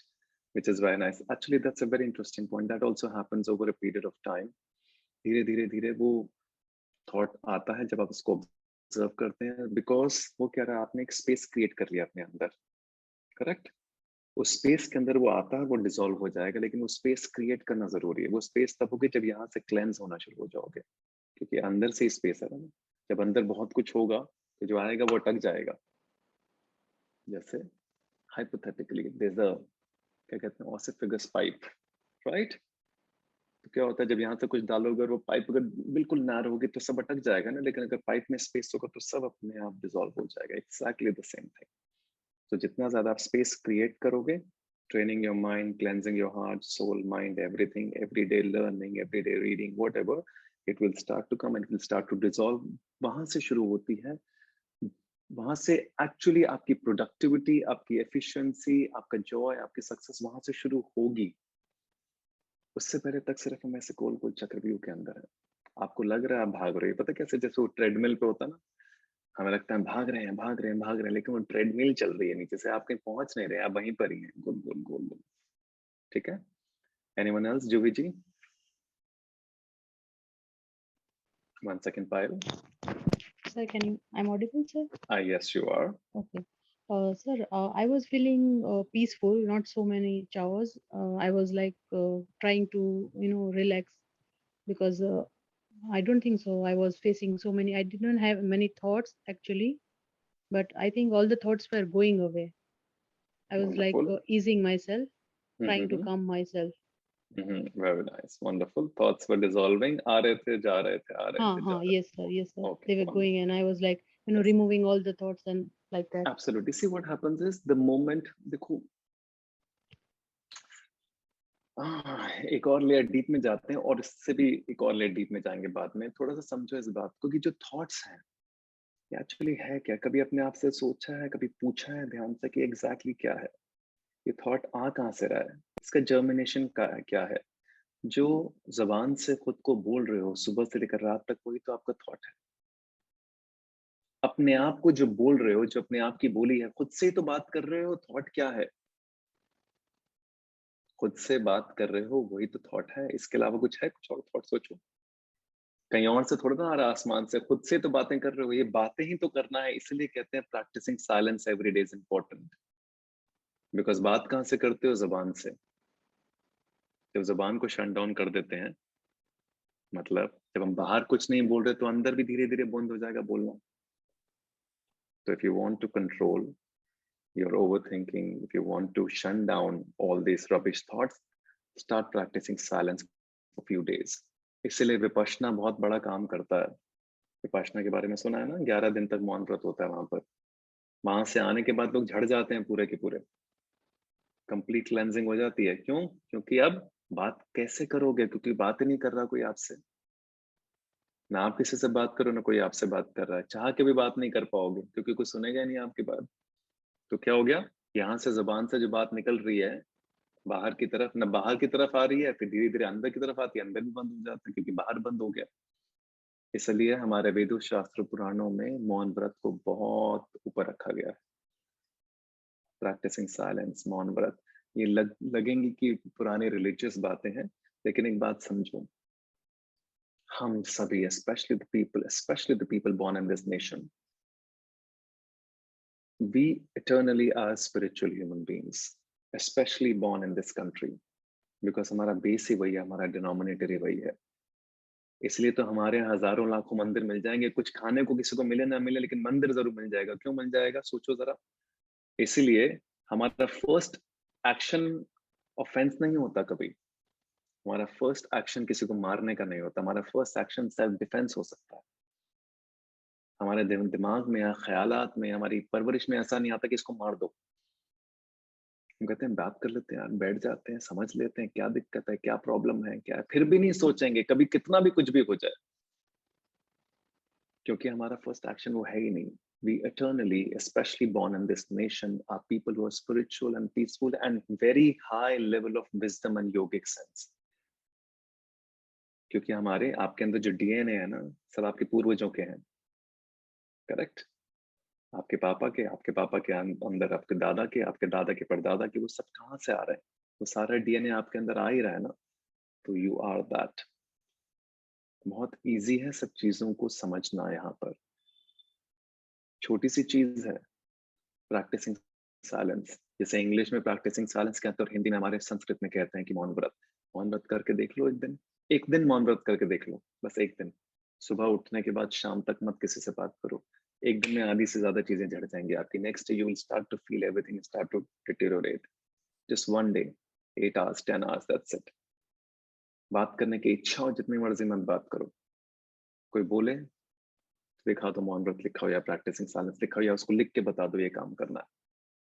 which is very nice. Actually, that's a very interesting point. That also happens over a period of time. धीरे धीरे धीरे वो थॉट आता है जब आप उसको ऑब्जर्व करते हैं, बिकॉज वो क्या रहा, आपने एक स्पेस क्रिएट कर लिया अपने अंदर. करेक्ट. उस स्पेस के अंदर वो आता है, वो डिसॉल्व हो जाएगा, लेकिन वो स्पेस क्रिएट करना जरूरी है. वो स्पेस तब होगी जब यहाँ से क्लेंस होना शुरू हो जाओगे, क्योंकि अंदर से स्पेस है ना. जब अंदर बहुत कुछ होगा तो जो आएगा वो अटक जाएगा. जैसे हाइपोथेटिकली देयर अ, क्या कहते हैं, ऑसिफिगस पाइप, राइट. तो क्या होता है जब यहाँ से कुछ डालोगे और वो पाइप अगर बिल्कुल नैरो होगी तो सब अटक जाएगा ना, लेकिन अगर पाइप में स्पेस होगा तो सब अपने आप डिसॉल्व हो जाएगा. Exactly the same thing. तो जितना ज्यादा आप स्पेस क्रिएट करोगे, training your mind, cleansing your heart, soul, mind, everything, everyday learning, everyday reading, whatever, it will start to come and it will start to dissolve. वहां से शुरू होती है, वहां से एक्चुअली आपकी प्रोडक्टिविटी, आपकी एफिशिएंसी, आपका जॉय, आपकी सक्सेस वहां से शुरू होगी. उससे पहले तक सिर्फ हम ऐसे गोल गोल चक्रव्यूह के अंदर है. आपको लग रहा है आप भाग रहे हो, पता कैसे, जैसे वो ट्रेडमिल पे होता है ना, हमें लगता है भाग रहे हैं भाग रहे हैं भाग रहे हैं, लेकिन वो ट्रेडमिल चल रही है नीचे से, आप कहीं पहुंच नहीं रहे, आप वहीं पर ही हैं, गोल गोल गोल गोल. ठीक है. Anyone else? Juvi ji. 1 second, Payal. Sir, I'm audible, sir? Yes, you are. Okay. Sir, I was feeling peaceful, not so many showers. I was like trying to, relax because I don't think so. I was facing so many, I didn't have many thoughts actually, but I think all the thoughts were going away. I was Wonderful. like easing myself, trying to Mhm. calm myself. Very nice. Wonderful. Thoughts were dissolving. आ रहे थे, जा रहे थे, आ रहे थे, जा रहे Yes, sir. Yes, sir. Okay, They were wonderful. going, and I was like removing all the thoughts and like that. Absolutely. See what happens is the moment, देखो एक और लेयर डीप में जाते हैं और इससे भी एक और लेयर डीप में जाएंगे बाद में। थोड़ा सा समझो इस बात को कि जो थॉट्स हैं ये एक्चुअली है क्या? कभी अपने आप से सोचा है, कभी पूछा है ध्यान से कि एग्जैक्टली क्या है ये थॉट? आ कहाँ से रहा है? इसका जर्मिनेशन का क्या है? जो जबान से खुद को बोल रहे हो सुबह से लेकर रात तक, वही तो आपका थॉट है। अपने आप को जो बोल रहे हो, जो अपने आप की बोली है, खुद से ही तो बात कर रहे हो। थॉट क्या है? खुद से बात कर रहे हो, वही तो थॉट है। इसके अलावा कुछ है? कुछ और थॉट सोचो। कहीं और से थोड़ा ना आ रहा आसमान से, खुद से तो बातें कर रहे हो। ये बातें ही तो करना है, इसलिए कहते हैं practicing silence every day is important. Because बात कहाँ से करते हो? जबान से। जब जबान को शट डाउन कर देते हैं, मतलब जब हम बाहर कुछ नहीं बोल रहे तो अंदर भी धीरे धीरे बंद हो जाएगा बोलना। तो if you want to control your overthinking, if you want to shut down all these rubbish thoughts, start practicing silence for few days. इसलिए विपश्यना बहुत बड़ा काम करता है। विपश्यना के बारे में सुना है ना? 11 दिन तक मौन व्रत होता है वहां पर। वहां से आने के बाद लोग झड़ जाते हैं पूरे के पूरे। कंप्लीट क्लेंजिंग हो जाती है। क्यों? क्योंकि अब बात कैसे करोगे? क्योंकि बात ही नहीं कर रहा कोई आपसे। ना आप किसी से बात करो, ना कोई आपसे बात कर रहा है। चाह के भी बात नहीं कर पाओगे क्योंकि कोई सुनेगा नहीं आपकी बात। तो क्या हो गया? यहाँ से जुबान से जो बात निकल रही है बाहर की तरफ, न बाहर की तरफ आ रही है, फिर धीरे धीरे अंदर की तरफ आती है, अंदर भी बंद हो जाता है क्योंकि बाहर बंद हो गया। इसलिए हमारे वेदों, शास्त्र, पुराणों में मौन व्रत को बहुत ऊपर रखा गया है। प्रैक्टिसिंग साइलेंस, मौन व्रत, ये लगेंगी कि पुरानी रिलीजियस बातें हैं, लेकिन एक बात समझो, हम सभी, especially the people born in this nation, we eternally are spiritual human beings, especially born in this country, because हमारा बेस ही वही है, हमारा डिनोमिनेटर ही वही है। इसलिए तो हमारे हजारों लाखों मंदिर मिल जाएंगे। कुछ खाने को किसी को मिले ना मिले, लेकिन मंदिर जरूर मिल जाएगा। क्यों मिल जाएगा? सोचो जरा। इसलिए हमारा फर्स्ट एक्शन ऑफेंस नहीं होता कभी। हमारा फर्स्ट एक्शन किसी को मारने का नहीं होता। हमारा फर्स्ट एक्शन सेल्फ डिफेंस हो सकता है। हमारे दिमाग में या ख्यालात में, हमारी परवरिश में ऐसा नहीं आता कि इसको मार दो। हम कहते हैं बात कर लेते हैं यार, बैठ जाते हैं, समझ लेते हैं क्या दिक्कत है, क्या प्रॉब्लम है, क्या है। फिर भी नहीं सोचेंगे कभी, कितना भी कुछ भी हो जाए, क्योंकि हमारा फर्स्ट एक्शन वो है ही नहीं। We eternally, especially born in this nation, are people who are spiritual and peaceful and very high level of wisdom and yogic sense. क्योंकि हमारे, आपके अंदर जो डीएनए है ना, सब आपके पूर्वजों के हैं। करेक्ट? आपके पापा के अंदर, आपके दादा के परदादा के, वो सब कहाँ से आ रहे हैं? वो सारा डीएनए आपके अंदर आ ही रहा है ना। तो यू आर दैट। बहुत इजी है सब चीजों को समझना। यहाँ पर छोटी सी चीज है, प्रैक्टिसिंग साइलेंस। जैसे इंग्लिश में प्रैक्टिसिंग साइलेंस कहते हैं और हिंदी में, हमारे संस्कृत में कहते हैं कि मौन व्रत। मौन व्रत करके देख लो एक दिन मौन व्रत करके देख लो, बस एक दिन। सुबह उठने के बाद शाम तक मत किसी से बात करो। एक दिन में आधी से ज्यादा चीजें झड़ जाएंगी आपकी। Next day you will start to feel everything start to deteriorate. Just one day, 8 hours 10 hours, that's it. बात करने की इच्छा हो जितनी मर्जी मत बात करो। कोई बोले दिखा दो मौन व्रत लिखा हो या प्रैक्टिसिंग साइलेंस लिखा हो, या उसको लिख के बता दो ये काम करना है,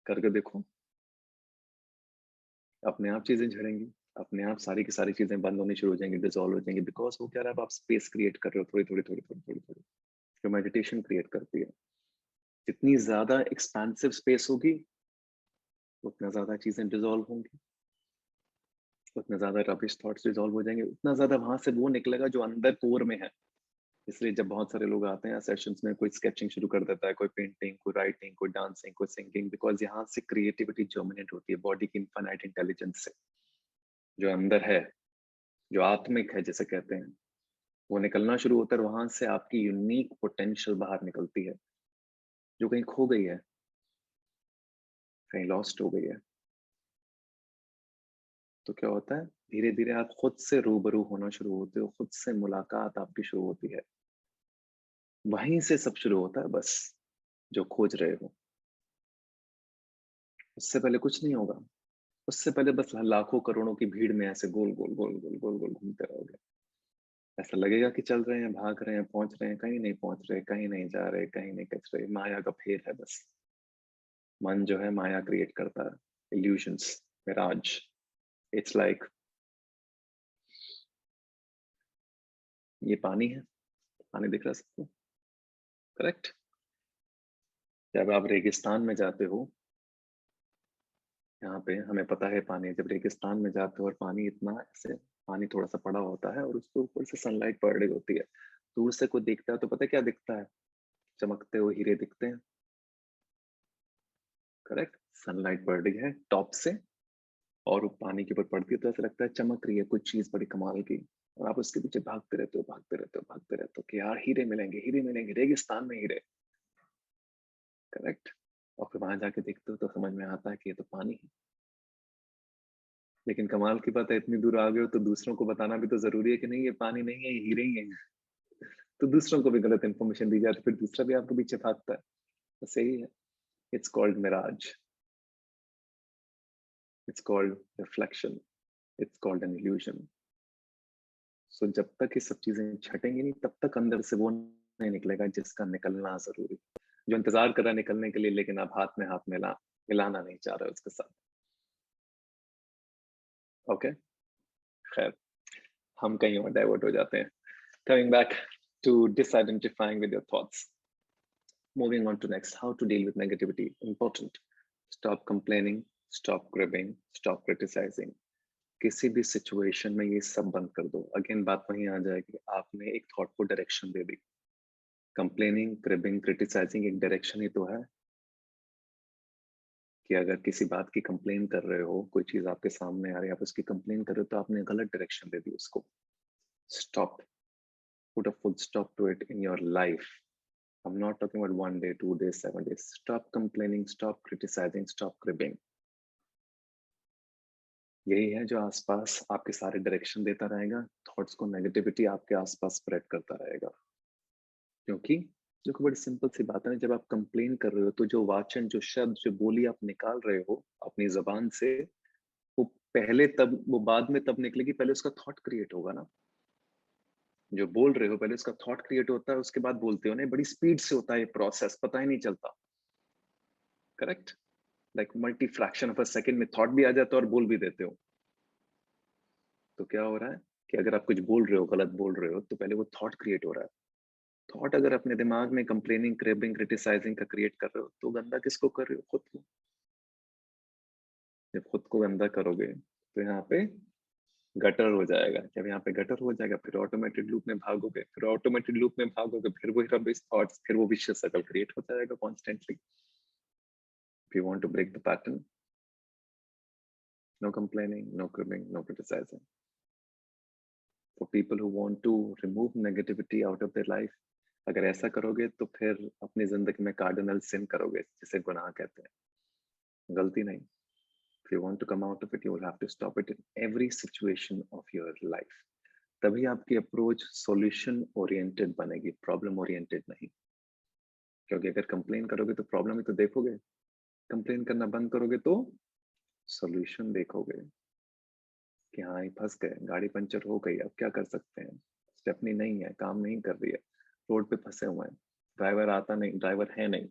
करके देखो। अपने आप चीजें झड़ेंगी, अपने आप सारी की सारी चीजें बंद होनी शुरू हो जाएंगी, डिसॉल्व हो जाएंगी। बिकॉज वो क्या रहा है, आप स्पेस क्रिएट कर रहे हो थोड़ी थोड़ी, जो मेडिटेशन क्रिएट करती है। जितनी ज्यादा एक्सपेंसिव स्पेस होगी उतना ज्यादा चीजें डिसॉल्व होंगी, उतना ज्यादा रबिश थॉट्स डिसॉल्व हो जाएंगे, उतना ज्यादा वहां से वो निकलेगा जो अंदर कोर में है। इसलिए जब बहुत सारे लोग आते हैं सेशंस में, कोई स्केचिंग शुरू कर देता है, कोई पेंटिंग, कोई राइटिंग, कोई डांसिंग, कोई सिंगिंग, बिकॉज यहाँ से क्रिएटिविटी जर्मिनेट होती है बॉडी की इनफाइनाइट इंटेलिजेंस से। जो अंदर है, जो आत्मिक है जिसे कहते हैं, वो निकलना शुरू होता है। वहां से आपकी यूनिक पोटेंशियल बाहर निकलती है, जो कहीं खो गई है, कहीं लॉस्ट हो गई है। तो क्या होता है, धीरे धीरे आप खुद से रूबरू होना शुरू होते हो, खुद से मुलाकात आपकी शुरू होती है। वहीं से सब शुरू होता है बस, जो खोज रहे हो। उससे पहले कुछ नहीं होगा। उससे पहले बस लाखों करोड़ों की भीड़ में ऐसे गोल गोल गोल गोल गोल गोल घूमते रहोगे। ऐसा लगेगा कि चल रहे हैं, भाग रहे हैं, पहुंच रहे हैं, कहीं नहीं पहुंच रहे, कहीं नहीं जा रहे, कहीं नहीं कच रहे। माया का फेर है बस। मन जो है माया क्रिएट करता है, इल्यूशंस, मिराज। इट्स लाइक ये पानी है, पानी दिख रहा है सबको, करेक्ट? जब आप रेगिस्तान में जाते हो, यहाँ पे हमें पता है पानी, जब रेगिस्तान में जाते हो और पानी इतना ऐसे, पानी थोड़ा सा पड़ा होता है और उसके ऊपर से सनलाइट पड़ रही होती है, दूर से कोई दिखता है तो पता है क्या दिखता है? चमकते हुए हीरे दिखते हैं, करेक्ट? सनलाइट पड़ रही है टॉप से और वो पानी के ऊपर पड़ती है तो ऐसा लगता है चमक रही है कुछ चीज बड़ी कमाल की, और आप उसके पीछे भागते रहते हो, भागते रहते हो, भागते रहते हो कि यार हीरे मिलेंगे, हीरे मिलेंगे, रेगिस्तान में हीरे, करेक्ट? और फिर वहां जाके देखते हो तो समझ में आता है कि ये तो पानी है। लेकिन कमाल की बात है, इतनी दूर आ गए हो तो दूसरों को बताना भी तो जरूरी है कि नहीं ये पानी नहीं है, ये हीरे ही है। तो दूसरों को भी गलत इन्फॉर्मेशन दी जाती है, फिर दूसरा भी आपको पीछे भागता है। तो सही है, it's called mirage, it's called reflection, it's called an illusion. So जब तक ये सब चीजें छटेंगी नहीं तब तक अंदर से वो नहीं निकलेगा जिसका निकलना जरूरी, जो इंतजार कर रहा है निकलने के लिए, लेकिन आप हाथ में हाथ मिलाना नहीं चाह रहे उसके साथ। ओके, खैर हम कहीं और डाइवर्ट हो जाते हैं। Coming back to disidentifying with your thoughts. Moving on to next, how to deal with negativity. Important. Stop complaining, stop cribbing, stop criticizing. किसी भी सिचुएशन में ये सब बंद कर दो। अगेन बात वहीं आ जाएगी, आपने एक थॉट को डायरेक्शन दे दी। कंप्लेनिंग, क्रिबिंग, क्रिटिसाइजिंग एक डायरेक्शन ही तो है कि अगर किसी बात की कंप्लेन कर रहे हो, कोई चीज आपके सामने आ रही है, आप उसकी कंप्लेन कर रहे हो तो आपने गलत डायरेक्शन दे दी उसको। Stop, put a full stop to it in your life. I'm not talking about 1 day, 2 days, 7 days. Stop complaining, stop criticizing, stop cribbing. यही है जो आसपास आपके सारे डायरेक्शन देता रहेगा, थॉट्स को, नेगेटिविटी आपके आसपास स्प्रेड करता रहेगा। क्योंकि देखो बड़ी सिंपल सी बात है, जब आप कंप्लेन कर रहे हो तो जो वाचन, जो शब्द, जो बोली आप निकाल रहे हो अपनी जबान से, वो पहले तब, वो बाद में तब निकलेगी, पहले उसका थॉट क्रिएट होगा ना। जो बोल रहे हो पहले उसका थॉट क्रिएट होता है, उसके बाद बोलते हो ना। बड़ी स्पीड से होता है ये प्रोसेस, पता ही नहीं चलता, correct? Like multi fraction of a second में थॉट भी आ जाता है और बोल भी देते हो। तो क्या हो रहा है कि अगर आप कुछ बोल रहे हो, गलत बोल रहे हो, तो पहले वो थॉट क्रिएट हो रहा है। थॉट अगर अपने दिमाग में कंप्लेनिंग, क्रेबिंग, क्रिटिसाइजिंग का क्रिएट कर रहे हो तो गंदा किसको कर रहे हो? खुद को। जब खुद को गंदा करोगे तो यहाँ पे गटर हो जाएगा। जब यहाँ पे गटर हो जाएगा फिर ऑटोमेटेड लूप में भागोगे, फिर ऑटोमेटेड लूप में भागोगे, फिर वही रबिश थॉट्स, फिर वो विशियस सर्कल क्रिएट हो जाएगा constantly. If you want to break the pattern, no complaining, no cribbing, no criticizing. For people who want to remove negativity out of their life, अगर ऐसा करोगे तो फिर अपनी जिंदगी में कार्डिनल सिन करोगे, जिसे गुनाह कहते हैं, गलती नहीं। If you want to come out of it, you will have to stop it in every situation of your life. तभी आपकी अप्रोच सॉल्यूशन ओरिएंटेड बनेगी, प्रॉब्लम ओरिएंटेड नहीं। क्योंकि अगर कंप्लेन करोगे तो प्रॉब्लम ही तो देखोगे, कंप्लेन करना बंद करोगे तो सॉल्यूशन देखोगे कि हाँ ये फंस गए, गाड़ी पंचर हो गई, अब क्या कर सकते हैं, स्टेपनी नहीं है, काम नहीं कर रही है, रोड पे फंसे हुए हैं, ड्राइवर आता नहीं, ड्राइवर है नहीं,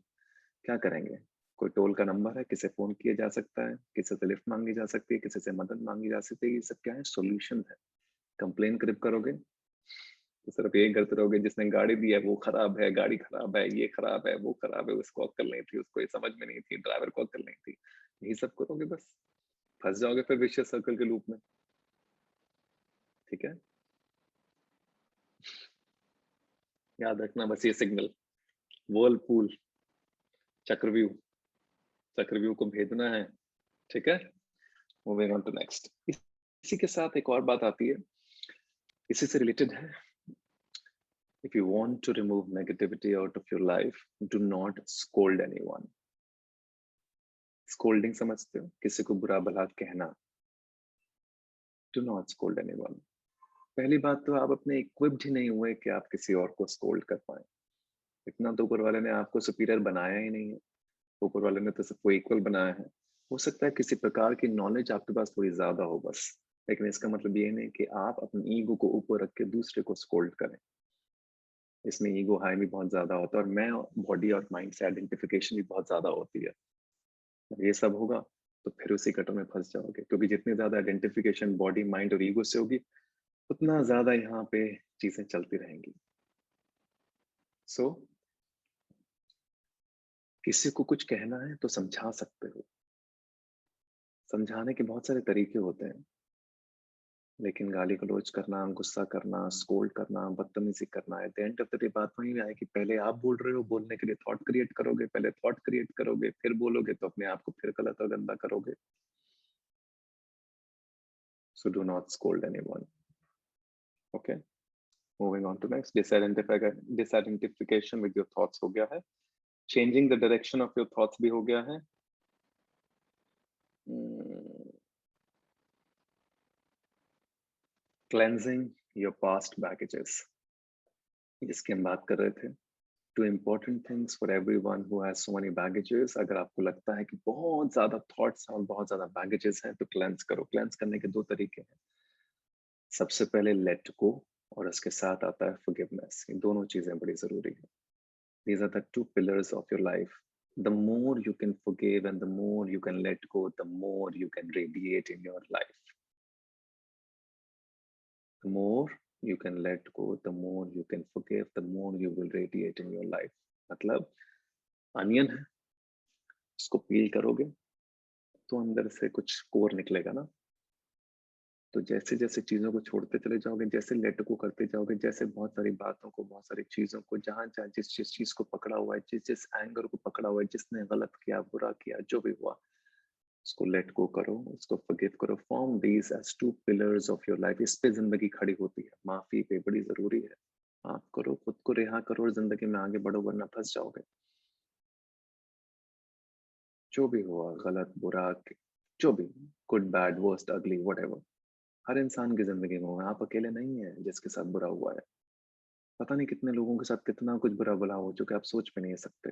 क्या करेंगे? कोई टोल का नंबर है, किसे फोन किया जा सकता है, किसी से लिफ्ट मांगी जा सकती है, किसी से मदद मांगी जा सकती है। ये सब क्या है? सॉल्यूशन है। कंप्लेन क्रिप करोगे तो सिर्फ यही करते रहोगे, जिसने गाड़ी दी है वो खराब है, गाड़ी खराब है, ये खराब है, वो खराब है, उसको अक्ल नहीं थी, उसको ये समझ में नहीं थी, ड्राइवर को अक्ल नहीं थी, यही सब करोगे, बस फंस जाओगे फिर विशियस सर्कल के लूप में। ठीक है, याद रखना बस ये सिग्नल, वर्लपूल, चक्रव्यूह को भेजना है। ठीक है, मूविंग ऑन टू नेक्स्ट। इसी के साथ एक और बात आती है, इसी से रिलेटेड है। If you want to remove negativity out of your life, do not scold anyone. Scolding समझते हो? किसी को बुरा भला कहना। Do not scold anyone. पहली बात तो आप अपने equipped ही नहीं हुए कि आप किसी और को scold कर पाए। इतना तो ऊपर वाले ने आपको सुपीरियर बनाया ही नहीं है, ऊपर वाले ने तो सबको इक्वल बनाया है। हो सकता है किसी प्रकार की नॉलेज आपके पास थोड़ी ज्यादा हो, बस लेकिन इसका मतलब ये नहीं कि आप अपनी ईगो को ऊपर रख के दूसरे को स्कोल्ड करें। इसमें ईगो हाई भी बहुत ज्यादा होता है और मैं बॉडी और माइंड से आइडेंटिफिकेशन भी बहुत ज्यादा होती है। ये सब होगा तो फिर उसी कटो में फंस जाओगे, क्योंकि जितनी ज्यादा आइडेंटिफिकेशन बॉडी माइंड और ईगो से होगी उतना ज्यादा यहाँ पे चीजें चलती रहेंगी। सो किसी को कुछ कहना है तो समझा सकते हो, समझाने के बहुत सारे तरीके होते हैं, लेकिन गाली गलौज करना, गुस्सा करना, स्कोल्ड करना, बदतमीजी करना, at the end of the day बात वही आए कि पहले आप बोल रहे हो, बोलने के लिए थॉट क्रिएट करोगे, पहले थॉट क्रिएट करोगे फिर बोलोगे, तो अपने आप को फिर गलत और गंदा करोगे। So do not scold anyone. Okay. Moving on to next. Disidentification with your thoughts हो गया है. Changing the direction of your thoughts भी हो गया है. Cleansing your past baggages. जिसकी हम बात कर रहे थे. Two important things for everyone who has so many baggages. अगर आपको लगता है कि बहुत ज्यादा thoughts और बहुत ज्यादा baggages हैं तो cleanse करो. Cleanse करने के दो तरीके हैं. सबसे पहले let go और उसके साथ आता है forgiveness. ये दोनों चीजें बड़ी जरूरी है. These are the two pillars of your life. The more you can forgive and the more you can let go, the more you can radiate in your life. The more you can let go, the more you can forgive, the more you will radiate in your life. मतलब अनियन है, उसको पील करोगे तो अंदर से कुछ कोर निकलेगा ना। तो जैसे जैसे चीजों को छोड़ते चले जाओगे, जैसे लेट को करते जाओगे, जैसे बहुत सारी बातों को, बहुत सारी चीजों को, जहां जहां जिस चीज को पकड़ा हुआ है, जिस एंगर को पकड़ा हुआ है, जिसने गलत किया, बुरा किया, जो भी हुआ, उसको लेट गो करो, उसको फॉरगिव करो। Form these as two pillars of your life. इस पे जिंदगी खड़ी होती है। माफी पे बड़ी जरूरी है। माफ करो, खुद को रिहा करो और जिंदगी में आगे बढ़ो, वरना फंस जाओगे। जो भी हुआ, गलत, बुरा, जो भी, गुड, बैड, वर्स्ट, अगली, व्हाटएवर, हर इंसान की जिंदगी में हुआ। आप अकेले नहीं है जिसके साथ बुरा हुआ है। पता नहीं कितने लोगों के साथ कितना कुछ बुरा भला हो चुका है, आप सोच भी नहीं सकते।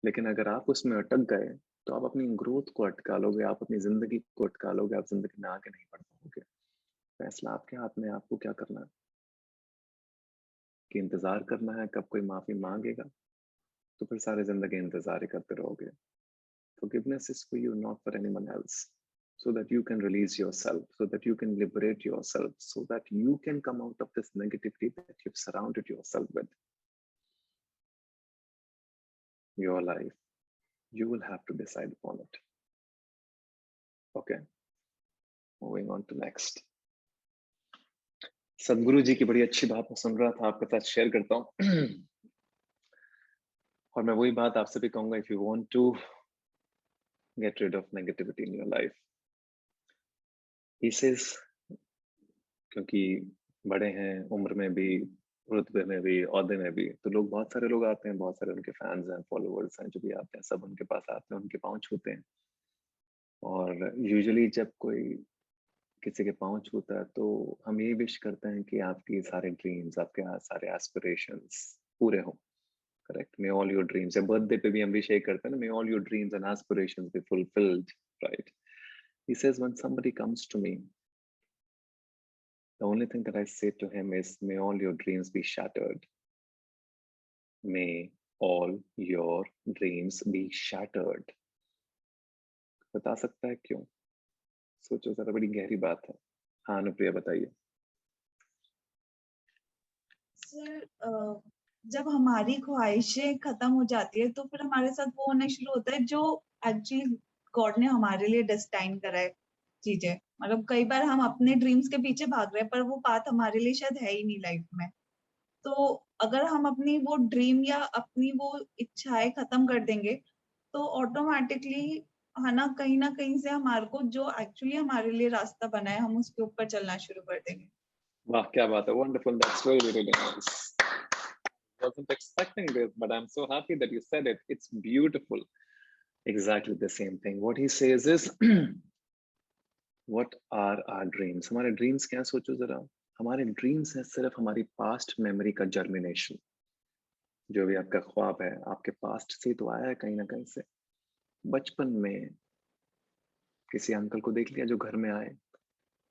लेकिन अगर आप उसमें अटक गए तो आप अपनी ग्रोथ को अटका लोगे, आप अपनी जिंदगी को अटका लोगे, आप जिंदगी में आगे नहीं बढ़ पाओगे। फैसला आपके हाथ में, आपको क्या करना है। कि इंतजार करना है कब कोई माफी मांगेगा, तो फिर सारी जिंदगी इंतजार ही करते रहोगे। Forgiveness is for you, not for anyone else. So that you can release yourself, so that you can liberate yourself, so that you can come out of this negativity that you've surrounded yourself with. Your life, you will have to decide upon it. Okay. Moving on to next. सदगुरु जी की बड़ी अच्छी बात मैं सुन रहा था, आपके साथ शेयर करता हूँ। और मैं वही बात आपसे भी कहूंगा, if you want to get rid of negativity in your life, he says, क्योंकि बड़े हैं उम्र में भी, रुतबे में भी, ओहदे में भी, तो लोग, बहुत सारे लोग आते हैं, बहुत सारे उनके फैंस हैं, फॉलोअर्स हैं, जो भी आते हैं सब उनके पास आते हैं, उनके पाँव छूते हैं। और यूजुअली जब कोई किसी के पाँव छूता है तो हम ये विश करते हैं कि आपकी सारे ड्रीम्स, आपके सारे एस्पिरेशंस पूरे हों। Correct? May all your dreams, या बर्थडे पे भी हम विश ये करते हैं ना, may all your dreams and aspirations be fulfilled, right? He says, when somebody comes to me, the only thing that I say to him is, may all your dreams be shattered. May all your dreams be shattered. बता सकता है क्यों? सोचो जरा, बड़ी गहरी बात है। हाँ अनुप्रिया बताइए। सर, जब हमारी ख्वाहिशें खत्म हो जाती है तो फिर हमारे साथ वो होना शुरू होता है जो एक्चुअली गॉड ने हमारे लिए डेस्टाइन करा है चीजें। मतलब कई बार हम अपने ड्रीम्स के पीछे भाग रहे हैं पर वो पाथ हमारे लिए शायद है ही नहीं लाइफ में। तो अगर हम अपनी वो ड्रीम या अपनी वो इच्छाएं खत्म कर देंगे तो ऑटोमेटिकली है ना कहीं से हमारे को जो एक्चुअली हमारे लिए रास्ता बना है हम उसके ऊपर चलना शुरू कर देंगे। वाह क्या बात है, wonderful, that's really really nice. Wasn't expecting this, but I'm so happy that you said it. It's beautiful. Exactly the same thing. What he says is, what are our dreams? हमारे ड्रीम्स क्या, सोचो जरा। हमारे ड्रीम्स है सिर्फ हमारी पास्ट मेमोरी का जर्मिनेशन। जो भी आपका ख्वाब है आपके पास्ट से तो आया है कहीं ना कहीं से। बचपन में किसी अंकल को देख लिया जो घर में आए,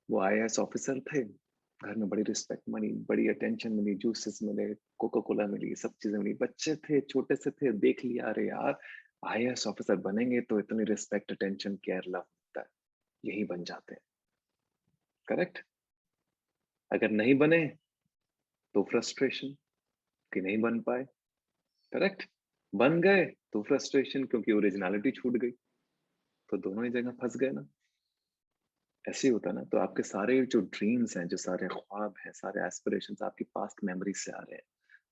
वो IAS ऑफिसर थे, घर में बड़ी रिस्पेक्ट मिली, बड़ी अटेंशन मिली, जूसेस मिले, कोका कोला मिली, सब चीजें मिली। बच्चे थे, छोटे से थे, देख लिया अरे यार IAS ऑफिसर बनेंगे तो इतनी रिस्पेक्ट, अटेंशन, केयर, लव होता है, यही बन जाते हैं। करेक्ट? अगर नहीं बने तो फ्रस्ट्रेशन कि नहीं बन पाए। करेक्ट? बन गए तो फ्रस्ट्रेशन क्योंकि ओरिजिनलिटी छूट गई। तो दोनों ही जगह फंस गए ना। ऐसे ही होता है ना। तो आपके सारे जो ड्रीम्स हैं, जो सारे ख्वाब हैं, सारे एस्पिरेशंस आपकी पास्ट मेमोरी से आ रहे हैं।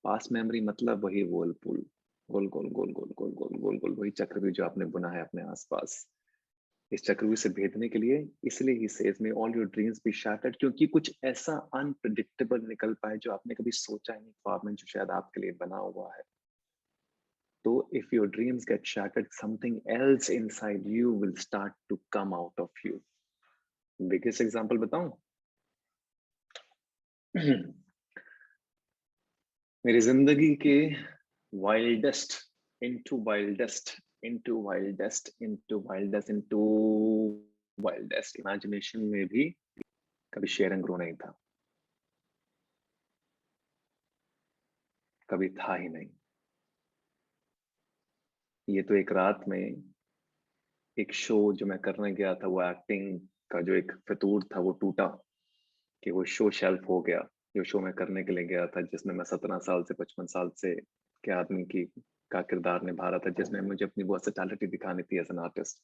पास्ट मेमोरी मतलब वही व्हर्लपूल, गोल गोल गोल गोल गोल गोल गोल गोल, वही चक्रव्यूह जो आपने बुना है अपने आसपास। इस चक्रव्यूह से भेदने के लिए इसलिए ही सेज में all your dreams be shattered, क्योंकि कुछ ऐसा अनप्रेडिक्टेबल निकल पाए जो आपने कभी सोचा नहीं ख्वाब में, जो शायद आपके लिए बना हुआ है। तो if your dreams get shattered, something else inside you will start to come out of you. Biggest example बताऊं? मेरी जिंदगी के wildest into wildest into wildest into wildest into wildest imagination में भी कभी शेयर एंड ग्रो नहीं था, कभी था ही नहीं। ये तो एक रात में एक शो जो मैं करने गया था, वो एक्टिंग का जो एक फितूर था वो टूटा, कि वो शो शेल्फ हो गया। जो शो मैं करने के लिए गया था, जिसमें मैं 17 साल से 55 साल से के आदमी की का किरदार निभा रहा था, जिसमें मुझे अपनी वर्सेटैलिटी दिखानी थी एज एन आर्टिस्ट,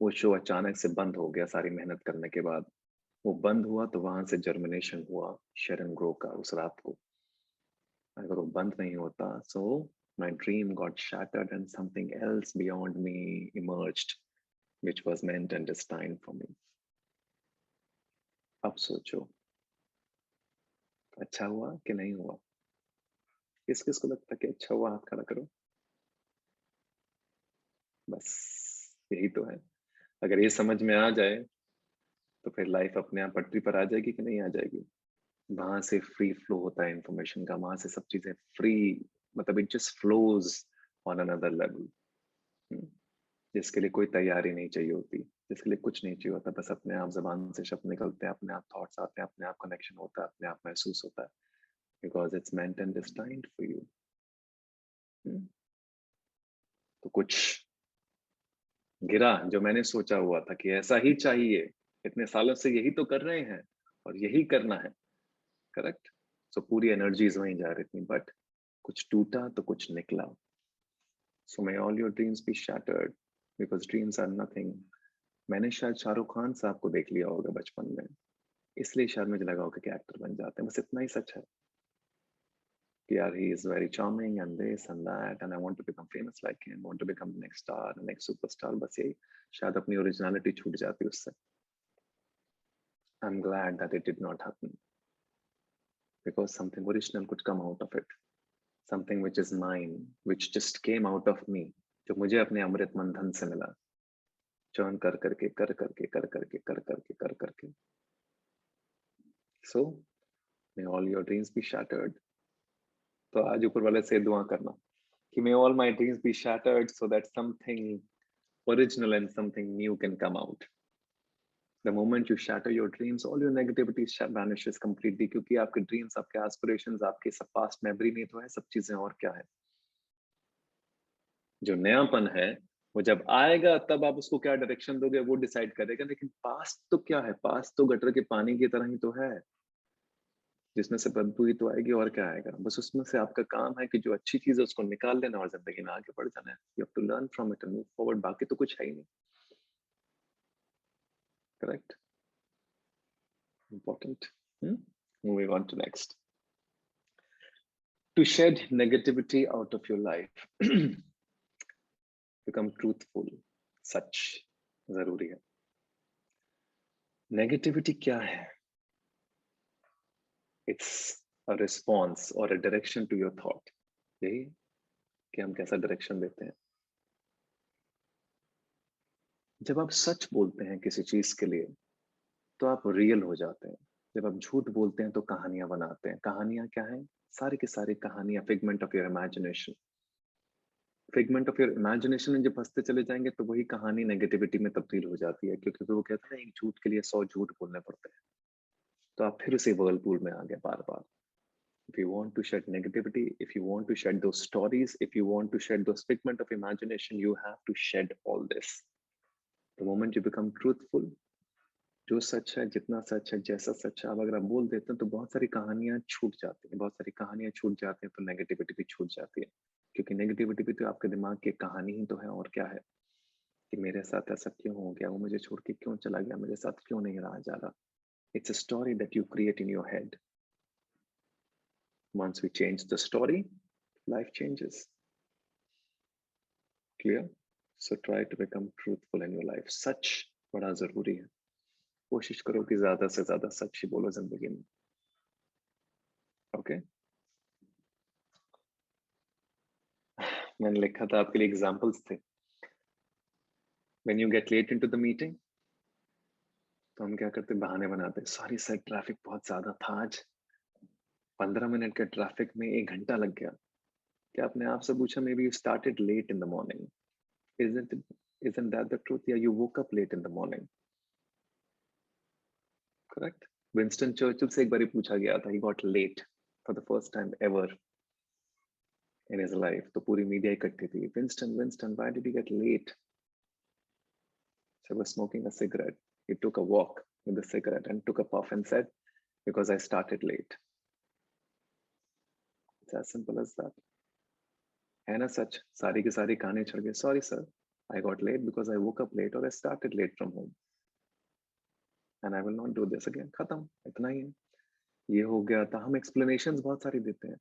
वो शो अचानक से बंद हो गया सारी मेहनत करने के बाद। वो बंद हुआ तो वहां से जर्मिनेशन हुआ शेयर एंड ग्रो का उस रात को। अगर वो बंद नहीं होता, सो my dream got shattered and something else beyond me emerged, which was meant and destined for me. अब सोचो अच्छा हुआ कि नहीं हुआ? किस किस को लगता है कि अच्छा हुआ? हाथ खड़ा करो। बस यही तो है। अगर ये समझ में आ जाए तो फिर लाइफ अपने आप पटरी पर आ जाएगी कि नहीं आ जाएगी? वहां से फ्री फ्लो होता है इंफॉर्मेशन का, वहां से सब चीजें फ्री, मतलब it just flows on another level. जिसके लिए कोई तैयारी नहीं चाहिए होती, जिसके लिए कुछ नहीं चाहिए होता, बस अपने आप जबान से शब्द निकलते हैं, अपने आप थॉट्स आते हैं, अपने आप कनेक्शन होता है, अपने आप महसूस होता है, because it's meant and destined for you. तो कुछ गिरा जो मैंने सोचा हुआ था कि ऐसा ही चाहिए, इतने सालों से यही तो कर रहे हैं और यही करना है। करेक्ट? सो पूरी एनर्जीज वहीं जा रही थी, बट कुछ टूटा तो कुछ निकला। So may all your dreams be shattered because dreams are nothing. मैंने शायद शाहरुख खान साहब को देख लिया होगा बचपन में, इसलिए शायद मुझे लगा होगा कि एक्टर बन जाते हैं। बस इतना ही सच है कि यार he is very charming and this and that and I want to become famous like him, want to become the next star, the next superstar। बस यही, शायद अपनी ओरिजिनलिटी छूट जाती उससे। I'm glad that it did not happen because something original could come out of it, something which is mine, which just came out of me, जो मुझे अपने अमृत मंथन से मिला, चर्न कर करके कर करके कर करके कर करके कर करके। So may all your dreams be shattered। तो आज ऊपर वाले से दुआ करना कि may all my dreams be shattered so that something original and something new can come out। The moment you shatter your dreams, all your negativity vanishes completely, क्योंकि आपके dreams, आपके aspirations, आपके सब past memory में तो है सब चीजें, और क्या है। जो नयापन है वो जब आएगा तब आप उसको क्या डायरेक्शन दोगे वो डिसाइड करेगा, लेकिन पास्ट तो क्या है? पास्ट तो गटर के पानी की तरह ही तो है, जिसमें से बदबू ही तो आएगी, और क्या आएगा। बस उसमें से आपका काम है कि जो अच्छी चीज है उसको निकाल लेना और जिंदगी में आगे बढ़ जाना है। You have to learn from it and move forward, बाकी तो कुछ है ही नहीं। Correct? Important. Moving on to next. To shed negativity out of your life, become truthful, सच जरूरी है। नेगेटिविटी क्या है? It's a response or a direction to your thought। यही कि हम कैसा डायरेक्शन देते हैं। जब आप सच बोलते हैं किसी चीज के लिए तो आप रियल हो जाते हैं। जब आप झूठ बोलते हैं तो कहानियां बनाते हैं। कहानियां क्या है? सारी की सारी कहानियां figment of your imagination. Figment of your imagination में जब फंसते चले जाएंगे तो वही कहानी नेगेटिविटी में तब्दील हो जाती है, क्योंकि वो कहते हैं एक झूठ के लिए 100 झूठ बोलने पड़ते हैं। तो आप फिर उसी वर्लपूल में आ गए बार बार. If you want to shed negativity, if you want to shed those stories, if you want to shed those figment of imagination, you have to shed all this. The moment you become truthful, जो सच है, जितना सच है, जैसा सच है, अब अगर आप बोल देते हैं तो बहुत सारी कहानियां छूट जाती हैं, बहुत सारी कहानियां छूट जाती हैं, तो नेगेटिविटी भी छूट जाती है. क्योंकि नेगेटिविटी भी तो आपके दिमाग की कहानी ही तो है, और क्या है कि मेरे साथ ऐसा क्यों हो गया, वो मुझे छोड़ के क्यों चला गया, मेरे साथ क्यों नहीं रहा जा रहा. It's a story that you create in your head. Once we change the story, life changes. Clear? So try to become truthful in your life. सच बड़ा जरूरी है. कोशिश करो कि ज्यादा से ज्यादा सच ही बोलो जिंदगी में. ओके? मैंने लिखा था आपके लिए एग्जांपल्स थे. When you get late into the meeting, तो हम क्या करते, बहाने बनाते. सॉरी सर, ट्रैफिक बहुत ज्यादा था आज. 15 मिनट के ट्रैफिक में 1 घंटा लग गया. क्या आपने आपसे पूछा, maybe you started late in the morning. Isn't that the truth? Yeah, you woke up late in the morning. Correct? Winston Churchill से एक बार पूछा गया था, he got late for the first time ever in his life. तो पूरी मीडिया इकट्ठी थी. Winston, why did you get late? So he was smoking a cigarette. He took a walk with the cigarette and took a puff and said, because I started late. It's as simple as that. है ना सच? सारी की सारी कहानी छोड़ के, sorry sir, I got late because I woke up late or I started late from home. And I will not do this again. खत्म, इतना ही है. ये हो गया था. हम explanations बहुत सारी देते हैं,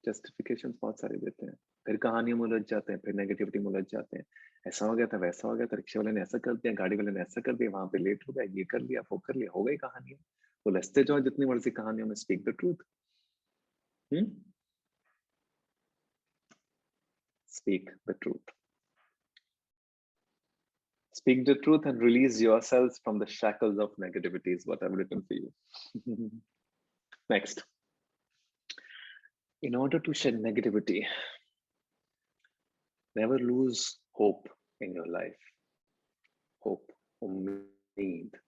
justifications बहुत सारी देते हैं, फिर कहानियों में उलझ जाते हैं, फिर नेगेटिविटी में उलझ जाते हैं. ऐसा हो गया था, वैसा हो गया था, रिक्शा वाले ने ऐसा कर दिया, गाड़ी वाले ने ऐसा कर दिया, वहां पे लेट हो गया, ये कर लिया, वो कर लिया, हो गई कहानी. उलझते जाओ जितनी मर्जी कहानियों में. Speak the truth. Speak the truth. Speak the truth and release yourselves from the shackles of negativity is what I've written for you. Next. In order to shed negativity, never lose hope in your life. Hope, उम्मीद.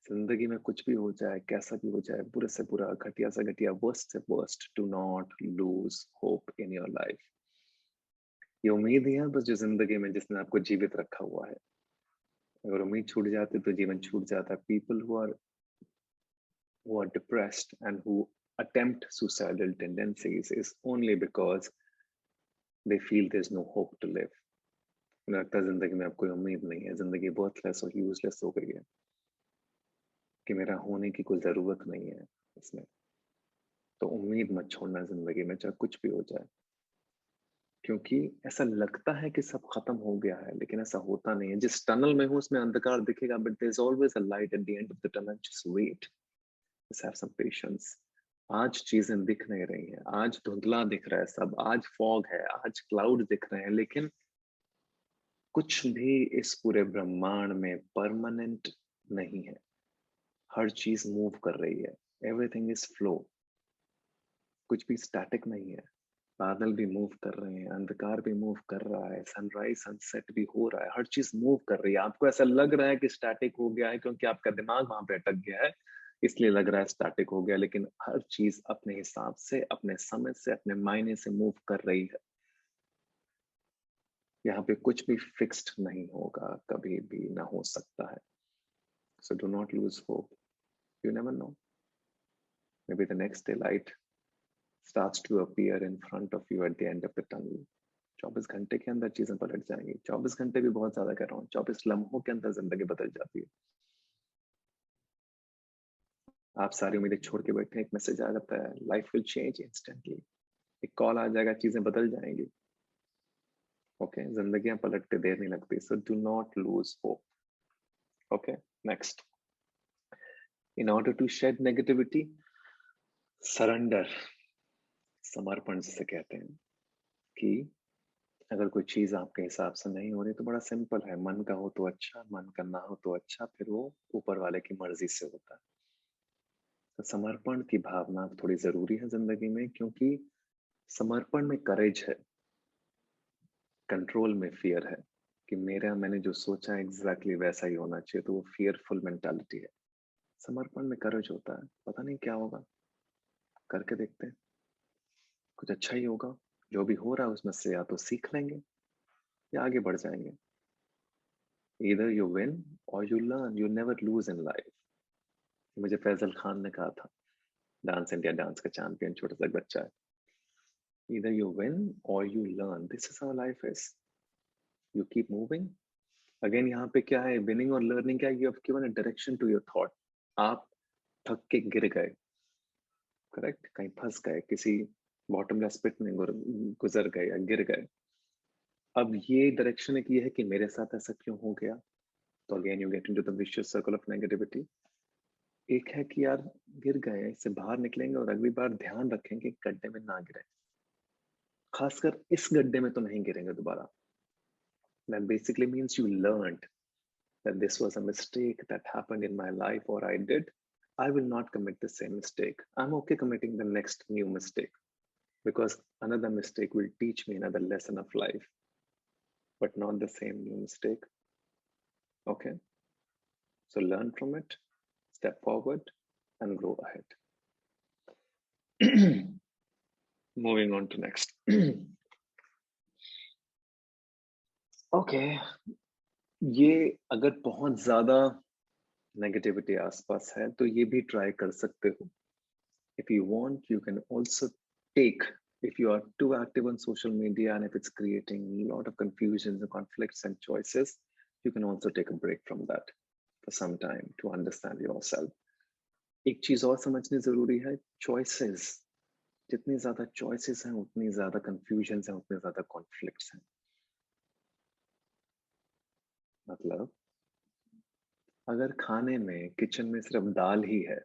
जिंदगी में कुछ भी हो जाए, कैसा भी हो जाए, बुरे से बुरा, घटिया से घटिया, worst से worst, do not lose hope in your life. ये उम्मीद ही है बस जो जिंदगी में जिसने आपको जीवित रखा हुआ है. अगर उम्मीद छूट जाती तो जीवन छूट जाता. People who are depressed and who attempt suicidal tendencies is only because they feel there's no hope to live. उन्हें लगता है जिंदगी में अब कोई उम्मीद नहीं है, जिंदगी worthless और useless हो गई है, कि मेरा होने की कोई जरूरत नहीं है इसमें. तो उम्मीद मत छोड़ना जिंदगी में, चाहे कुछ भी हो जाए. क्योंकि ऐसा लगता है कि सब खत्म हो गया है, लेकिन ऐसा होता नहीं है. जिस टनल में हूं उसमें अंधकार दिखेगा, but there's always a light at the end of the tunnel. Just wait. Just have some patience. आज चीजें दिख नहीं रही हैं, आज धुंधला दिख रहा है सब, आज फॉग है, आज क्लाउड दिख रहे हैं, लेकिन कुछ भी इस पूरे ब्रह्मांड में परमानेंट नहीं है. हर चीज मूव कर रही है. Everything is flow. कुछ भी स्टैटिक नहीं है. बादल भी मूव कर रहे हैं, अंधकार भी मूव कर रहा है, सनराइज सनसेट भी हो रहा है, हर चीज मूव कर रही है. आपको ऐसा लग रहा है कि स्टैटिक हो गया है क्योंकि आपका दिमाग वहां पे अटक गया है, इसलिए लग रहा है स्टैटिक हो गया, लेकिन हर चीज अपने हिसाब से, अपने समय से, अपने मायने से मूव कर रही है. यहाँ पे कुछ भी फिक्स्ड नहीं होगा, कभी भी ना हो सकता है. So do not lose hope. You never know. Maybe the next day light starts to appear in front of you at the end of the tunnel. 24 घंटे के अंदर चीजें पलट जाएंगी. 24 घंटे भी बहुत ज्यादा कर रहा हूँ, 24 लम्हों के अंदर जिंदगी बदल जाती है. आप सारी उम्मीदें छोड़ के बैठे, एक मैसेज आ जाता है, लाइफ विल चेंज इंस्टेंटली. एक कॉल आ जाएगा, चीजें बदल जाएंगी. ओके, जिंदगियां पलटते देर नहीं लगती. So do not lose hope. Okay, next. In order to shed negativity, surrender, समर्पण जिसे कहते हैं, कि अगर कोई चीज आपके हिसाब से नहीं हो रही तो बड़ा सिंपल है. मन का हो तो अच्छा, मन का ना हो तो अच्छा, फिर वो ऊपर वाले की मर्जी से होता है. तो समर्पण की भावना थोड़ी जरूरी है जिंदगी में, क्योंकि समर्पण में करेज है, कंट्रोल में फियर है, कि मैंने जो सोचा एग्जैक्टली वैसा ही होना चाहिए. तो वो फियरफुल मेंटालिटी है. समर्पण में करेज होता है, पता नहीं क्या होगा, करके देखते हैं, कुछ अच्छा ही होगा। जो भी हो रहा है उसमें से या तो सीख लेंगे या आगे बढ़ जाएंगे। Either you win or you learn, you never lose in life। मुझे फैजल खान ने कहा था, डांस इंडिया डांस का चैंपियन, छोटा सा बच्चा है। Either you win or you learn, this is how life is, you keep moving। Again यहाँ पे क्या है, विनिंग और लर्निंग क्या है, you have given a direction to your thought। आप थक के गिर गए, करेक्ट, कहीं फंस गए, किसी बॉटमलेस पिट में गुजर गए या गिर गए। अब ये डायरेक्शन एक ये है कि मेरे साथ ऐसा क्यों हो गया, तो again you get into the vicious circle of negativity. एक है कि यार गिर गए, इससे बाहर निकलेंगे और अगली बार ध्यान रखेंगे गड्ढे में ना गिरे, खासकर इस गड्ढे में तो नहीं गिरेंगे दोबारा। That basically means you learned that this was a mistake that happened in my life or I did, I will not commit the same mistake। I'm okay committing the next new mistake because another mistake will teach me another lesson of life, but not the same new mistake। Okay, so learn from it, step forward and grow ahead। Moving on to next। Okay, ये अगर बहुत ज्यादा नेगेटिविटी आसपास है तो ये भी ट्राई कर सकते हो। If you want, you can also take, if you are too active on social media and if it's creating a lot of confusions and conflicts and choices, you can also take a break from that for some time to understand yourself। एक चीज और समझनी जरूरी है, choices, जितनी ज्यादा choices हैं उतनी ज्यादा confusions हैं, उतने ज्यादा conflicts हैं। मतलब अगर खाने में किचन में सिर्फ दाल ही है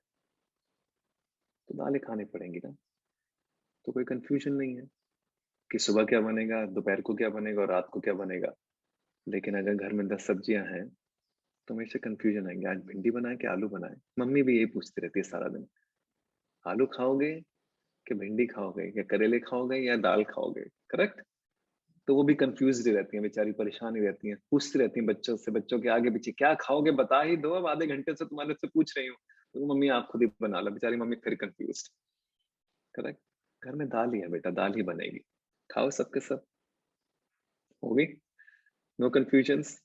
तो दाल ही खानी पड़ेंगी ना, तो कोई कंफ्यूजन नहीं है कि सुबह क्या बनेगा, दोपहर को क्या बनेगा और रात को क्या बनेगा। लेकिन अगर घर में 10 सब्जियां हैं तो हमेशा कंफ्यूजन आएंगे, आज भिंडी बनाए कि आलू बनाए। मम्मी भी यही पूछती रहती है सारा दिन, आलू खाओगे कि भिंडी खाओगे या करेले खाओगे या दाल खाओगे, करेक्ट। तो वो भी कंफ्यूज रहती हैं बेचारी, परेशान ही रहती हैं, पूछती रहती हैं बच्चों से, बच्चों के आगे पीछे क्या खाओगे बता ही दो, अब आधे घंटे से तुम्हारे से पूछ रही हूँ, तो मम्मी आप खुद ही बना लो। बेचारी मम्मी फिर कंफ्यूज, करेक्ट। घर में दाल ही है बेटा, दाल ही बनेगी, खाओ सबके सब, होगी, no confusions,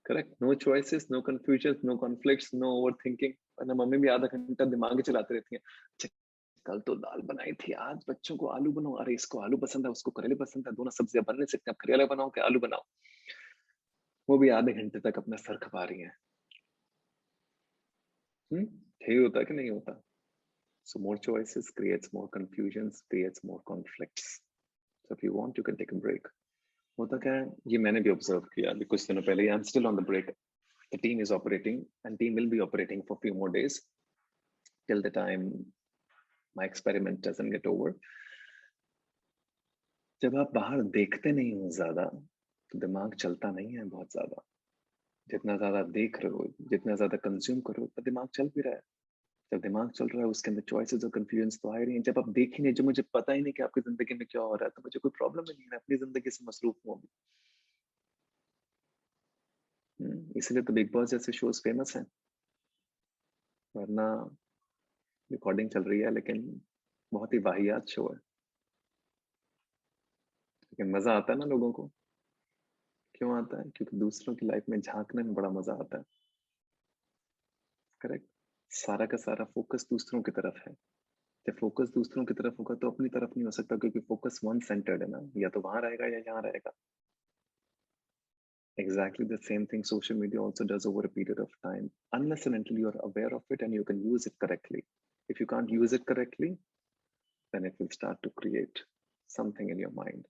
correct, no choices, no confusions, no conflicts, no overthinking. वरना मम्मी भी आधा घंटा दिमाग ही चलाते रहती हैं, कल तो दाल बनाई थी, आज बच्चों को आलू बनाओ, अरे इसको आलू पसंद है, उसको करेले पसंद है, दोनों सब्जियां बन नहीं सकते, अब करेला बनाओ कि आलू बनाओ। वो भी आधे घंटे तक अपना सर खपा रही हैं। यही होता है कि नहीं होता? So more choices creates more confusions, creates more conflicts। So if you want, you can take a break। होता क्या है, ये मैंने भी ऑब्जर्व किया अभी कुछ दिनों पहले। I am still on the break, the team is operating and team will be operating for few more days till the time my experiment doesn't get over। जब आप बाहर देखते नहीं हो ज्यादा तो दिमाग चलता नहीं है बहुत ज्यादा। जितना ज्यादा देख रहे हो, जितना ज्यादा कंज्यूम करो, उतना दिमाग चल भी रहा है। जब दिमाग चल रहा है उसके अंदर चॉइसेस और कंफ्यूजन तो आ रही हैं। जब आप देख ही नहीं, जो मुझे पता ही नहीं कि आपकी जिंदगी में क्या हो रहा है, तो मुझे कोई प्रॉब्लम ही नहीं है, अपनी जिंदगी से मसरूफ हूँ। इसलिए तो बिग बॉस जैसे शोज फेमस हैं, वरना रिकॉर्डिंग चल रही है लेकिन बहुत ही वाहियात शो है, लेकिन मजा आता है ना लोगों को। क्यों आता है? क्योंकि दूसरों की लाइफ में झांकने में बड़ा मजा आता है, करेक्ट। सारा का सारा फोकस दूसरों की तरफ है। जब फोकस दूसरों की तरफ होगा तो अपनी तरफ नहीं हो सकता, क्योंकि फोकस वन सेंटर्ड है ना, या तो वहां रहेगा या यहाँ रहेगा। Exactly the same thing social media also does over a period of time, unless and until you are aware of it and you can use it correctly। If you can't use it correctly, then it will start to create something in your mind।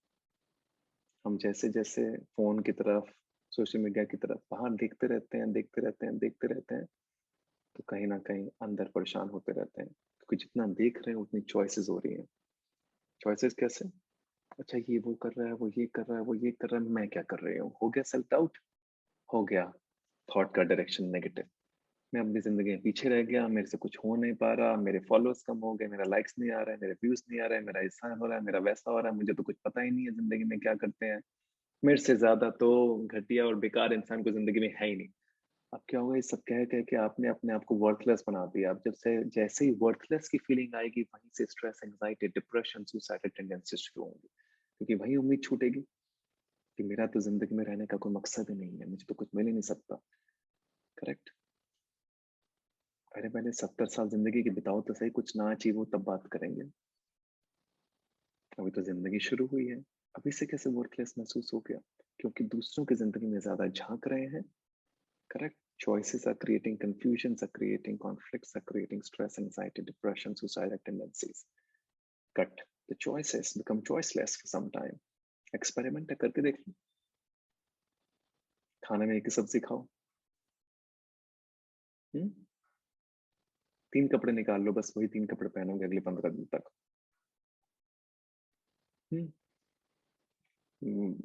हम जैसे जैसे फोन की तरफ, सोशल मीडिया की तरफ बाहर देखते रहते हैं, देखते रहते हैं, देखते रहते हैं, तो कहीं ना कहीं अंदर परेशान होते रहते हैं, क्योंकि जितना देख रहे हैं उतनी चॉइसेस हो रही हैं। चॉइसेस कैसे? अच्छा ये वो कर रहा है, वो ये कर रहा है, वो ये कर रहा है, मैं क्या कर रही हूँ? हो गया सेल्फ डाउट, हो गया थॉट का डायरेक्शन नेगेटिव। मैं अपनी जिंदगी में पीछे रह गया, मेरे से कुछ हो नहीं पा रहा, मेरे फॉलोअर्स कम हो गए, मेरा लाइक्स नहीं आ रहा है, मेरे व्यूज नहीं आ रहा है, मेरा ऐसा हो रहा है, मेरा वैसा हो रहा है, मुझे तो कुछ पता ही नहीं है जिंदगी में क्या करते हैं। मेरे से ज्यादा तो घटिया और बेकार इंसान को जिंदगी में है ही नहीं। अब क्या होगा, ये सब कह कह के आपने अपने आप को वर्थलेस बना दिया। अब जब से जैसे ही वर्थलेस की फीलिंग आएगी, वहीं से stress, anxiety, depression, suicidal tendency शुरू होंगी, क्योंकि वही उम्मीद छूटेगी कि मेरा तो जिंदगी में रहने का कोई मकसद ही नहीं है, मुझे तो कुछ मिल ही नहीं सकता। करेक्ट? अरे पहले 70 साल जिंदगी की बिताओ तो सही, कुछ ना अचीव हो तब बात करेंगे। अभी तो जिंदगी शुरू हुई है, अभी से कैसे वर्थलेस महसूस हो गया? क्योंकि दूसरों की जिंदगी में ज्यादा झांक रहे हैं। Correct? Choices are creating confusions, are creating conflicts, are creating stress, anxiety, depression, suicidal tendencies. Cut the choices, become choiceless for some time. Experiment करके देख लो। खाने में एक ही सब्जी खाओ। 3 कपड़े निकाल लो, बस वही 3 कपड़े पहनोगे अगले 15 दिन तक।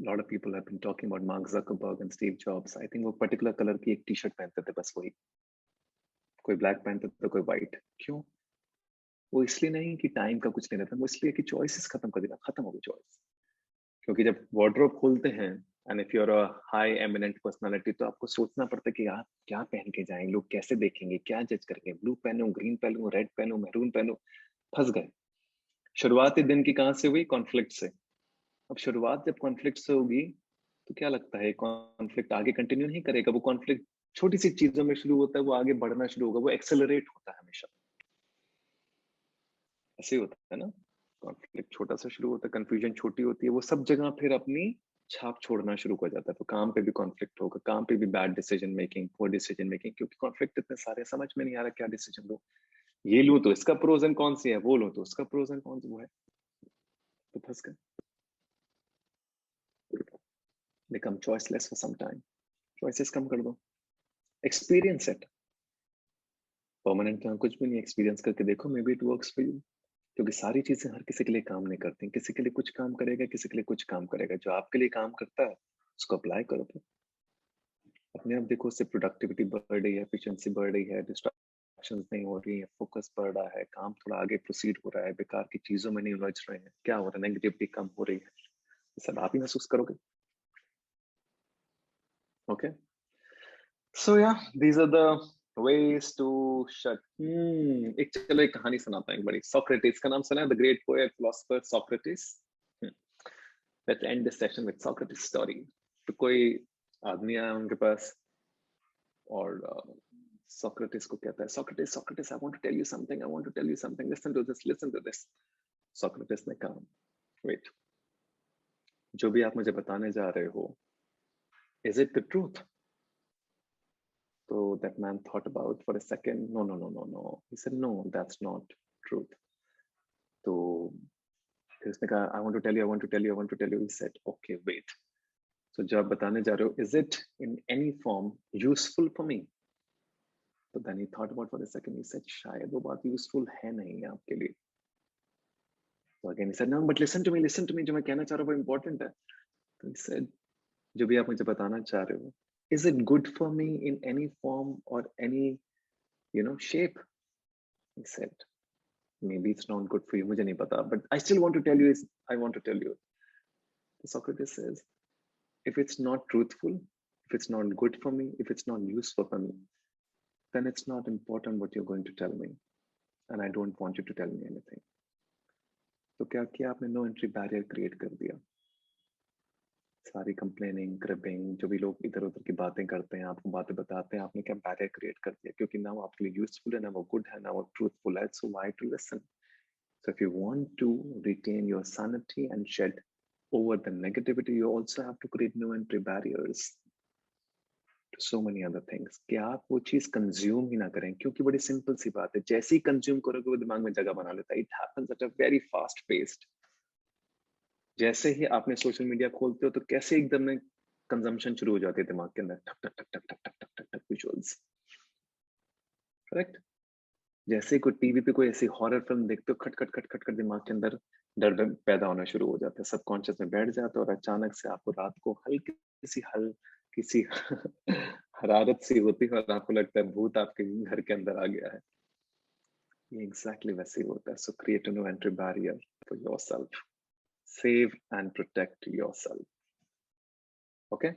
Lot of people have been talking about Mark Zuckerberg and Steve Jobs. I think वो particular color की एक टी-शर्ट पहनते थे, बस वही। कोई ब्लैक पहनता था, कोई व्हाइट। क्यों? वो इसलिए नहीं कि टाइम का कुछ लेना था, वो इसलिए कि चॉइसेस खत्म कर देना, खत्म हो गई चॉइस। क्योंकि जब वार्डरोब खोलते हैं and if you are a high eminent personality, तो आपको सोचना पड़ता है कि यार क्या पहन के जाएं, लोग कैसे देखेंगे, क्या जज करेंगे, ब्लू पहनूं, ग्रीन पहनूं, रेड पहनूं, मैरून पहनूं। फंस गए। शुरुआती दिन की कहां से हुई? कॉन्फ्लिक्ट से। अब शुरुआत जब कॉन्फ्लिक्ट से होगी तो क्या लगता है कॉन्फ्लिक्ट आगे कंटिन्यू नहीं करेगा? वो कॉन्फ्लिक्ट छोटी सी चीजों में शुरू होता है, वो आगे बढ़ना शुरू होगा, वो एक्सेलरेट होता है हमेशा। ऐसे ही होता है ना, कॉन्फ्लिक्ट छोटा सा शुरू होता है, कंफ्यूजन छोटी होती है, वो सब जगह फिर अपनी छाप छोड़ना शुरू कर जाता है। तो काम पे भी कॉन्फ्लिक्ट होगा, काम पे भी बैड डिसीजन मेकिंग, पोर डिसीजन मेकिंग, क्योंकि कॉन्फ्लिक्ट इतने सारे, समझ में नहीं आ रहा क्या डिसीजन लो। ये लूं तो इसका प्रोज एंड कौन सी है, वो लो तो उसका प्रोज एंड कौन सी वो है, तो फंस गए। Become choiceless for some time. Choices कम कर दो, एक्सपीरियंस इट। परमानेंट कुछ भी नहीं, एक्सपीरियंस करके देखो, may be it works for you. क्योंकि सारी चीजें हर किसी के लिए काम नहीं करती, किसी के लिए कुछ काम करेगा, किसी के लिए कुछ काम करेगा। जो आपके लिए काम करता है उसको अप्लाई करो। तो अपने आप देखो, उससे प्रोडक्टिविटी बढ़ रही है, एफिशिएंसी बढ़ रही है, डिस्ट्रैक्शंस नहीं हो रही है, फोकस बढ़ रहा है, काम थोड़ा आगे प्रोसीड हो रहा है, बेकार की चीजों में नहीं उलझ रहे हैं, क्या हो रहा है, नेगेटिविटी कम हो रही है, ये सब आप ही महसूस करोगे। ओके, सो या these are the ways to shut। एक चलो एक कहानी सुनाता हूँ, एक बड़ी। सोक्रेटिस का नाम सुना है? The great poet philosopher Socrates. Let's end this session with Socrates story. तो कोई आदमी आया उनके पास और सोक्रेटिस को कहता है, Socrates Socrates, I want to tell you something, I want to tell you something, listen to this, listen to this. Socrates ने कहा, वेट, जो भी आप मुझे बताने जा रहे हो, is it the truth? So that man thought about for a second. No, no, no, no, no. He said, no, that's not truth. So फिर उसने कहा, I want to tell you, I want to tell you, I want to tell you. He said, okay, wait. So जब आप बताने जा रहे हो, is it in any form useful for me? So then he thought about for a second. He said, शायद वो बात useful है नहीं आपके लिए. So again he said, no, but listen to me, listen to me. जो मैं कहना चाह रहा हूँ वो important है. So he said, जो भी आप मुझे बताना चाह रहे हो, is it good for me in any form or any, shape? He said, maybe it's not good for you, mujhe nahi pata, but I still want to tell you, I want to tell you. Socrates says, if it's not truthful, if it's not good for me, if it's not useful for me, then it's not important what you're going to tell me, and I don't want you to tell me anything. तो क्या किया आपने? नो एंट्री बैरियर क्रिएट कर दिया। सारी कंप्लेनिंग, क्रिपिंग, जो भी लोग इधर उधर की बातें करते हैं, आपको बातें बताते हैं, आपने क्या बैरियर क्रिएट कर दिया, क्योंकि ना वो आपके लिए यूजफुल है, ना वो गुड है, ना वो ट्रूथफुल है। So why to listen? So if you want to retain your sanity and shed over the negativity, you also have to create no entry barriers to so many other things. कि आप वो चीज कंज्यूम ही ना करें, क्योंकि बड़ी सिंपल सी बात है, जैसे ही कंज्यूम करोगे वो दिमाग में जगह बना लेता है। It happens at a very fast paced. जैसे ही आपने सोशल मीडिया खोलते हो तो कैसे एकदम में कंजम्पशन शुरू हो जाती है दिमाग के अंदर, टक टक टक टक टक टक टक टक टक विजुअल्स। करेक्ट? जैसे ही कोई टीवी पे कोई ऐसी हॉरर फिल्म देखते हो, खट खट खट खट खट दिमाग के अंदर डर पैदा होना शुरू हो जाता है, सबकॉन्शियस में बैठ जाता है, और अचानक से आपको रात को हल्की सी हरारत सी होती है और आपको लगता है भूत आपके घर के अंदर आ गया है। ये एग्जैक्टली वैसे ही होता है। So create no entry barrier for yourself. Save and protect yourself. Okay,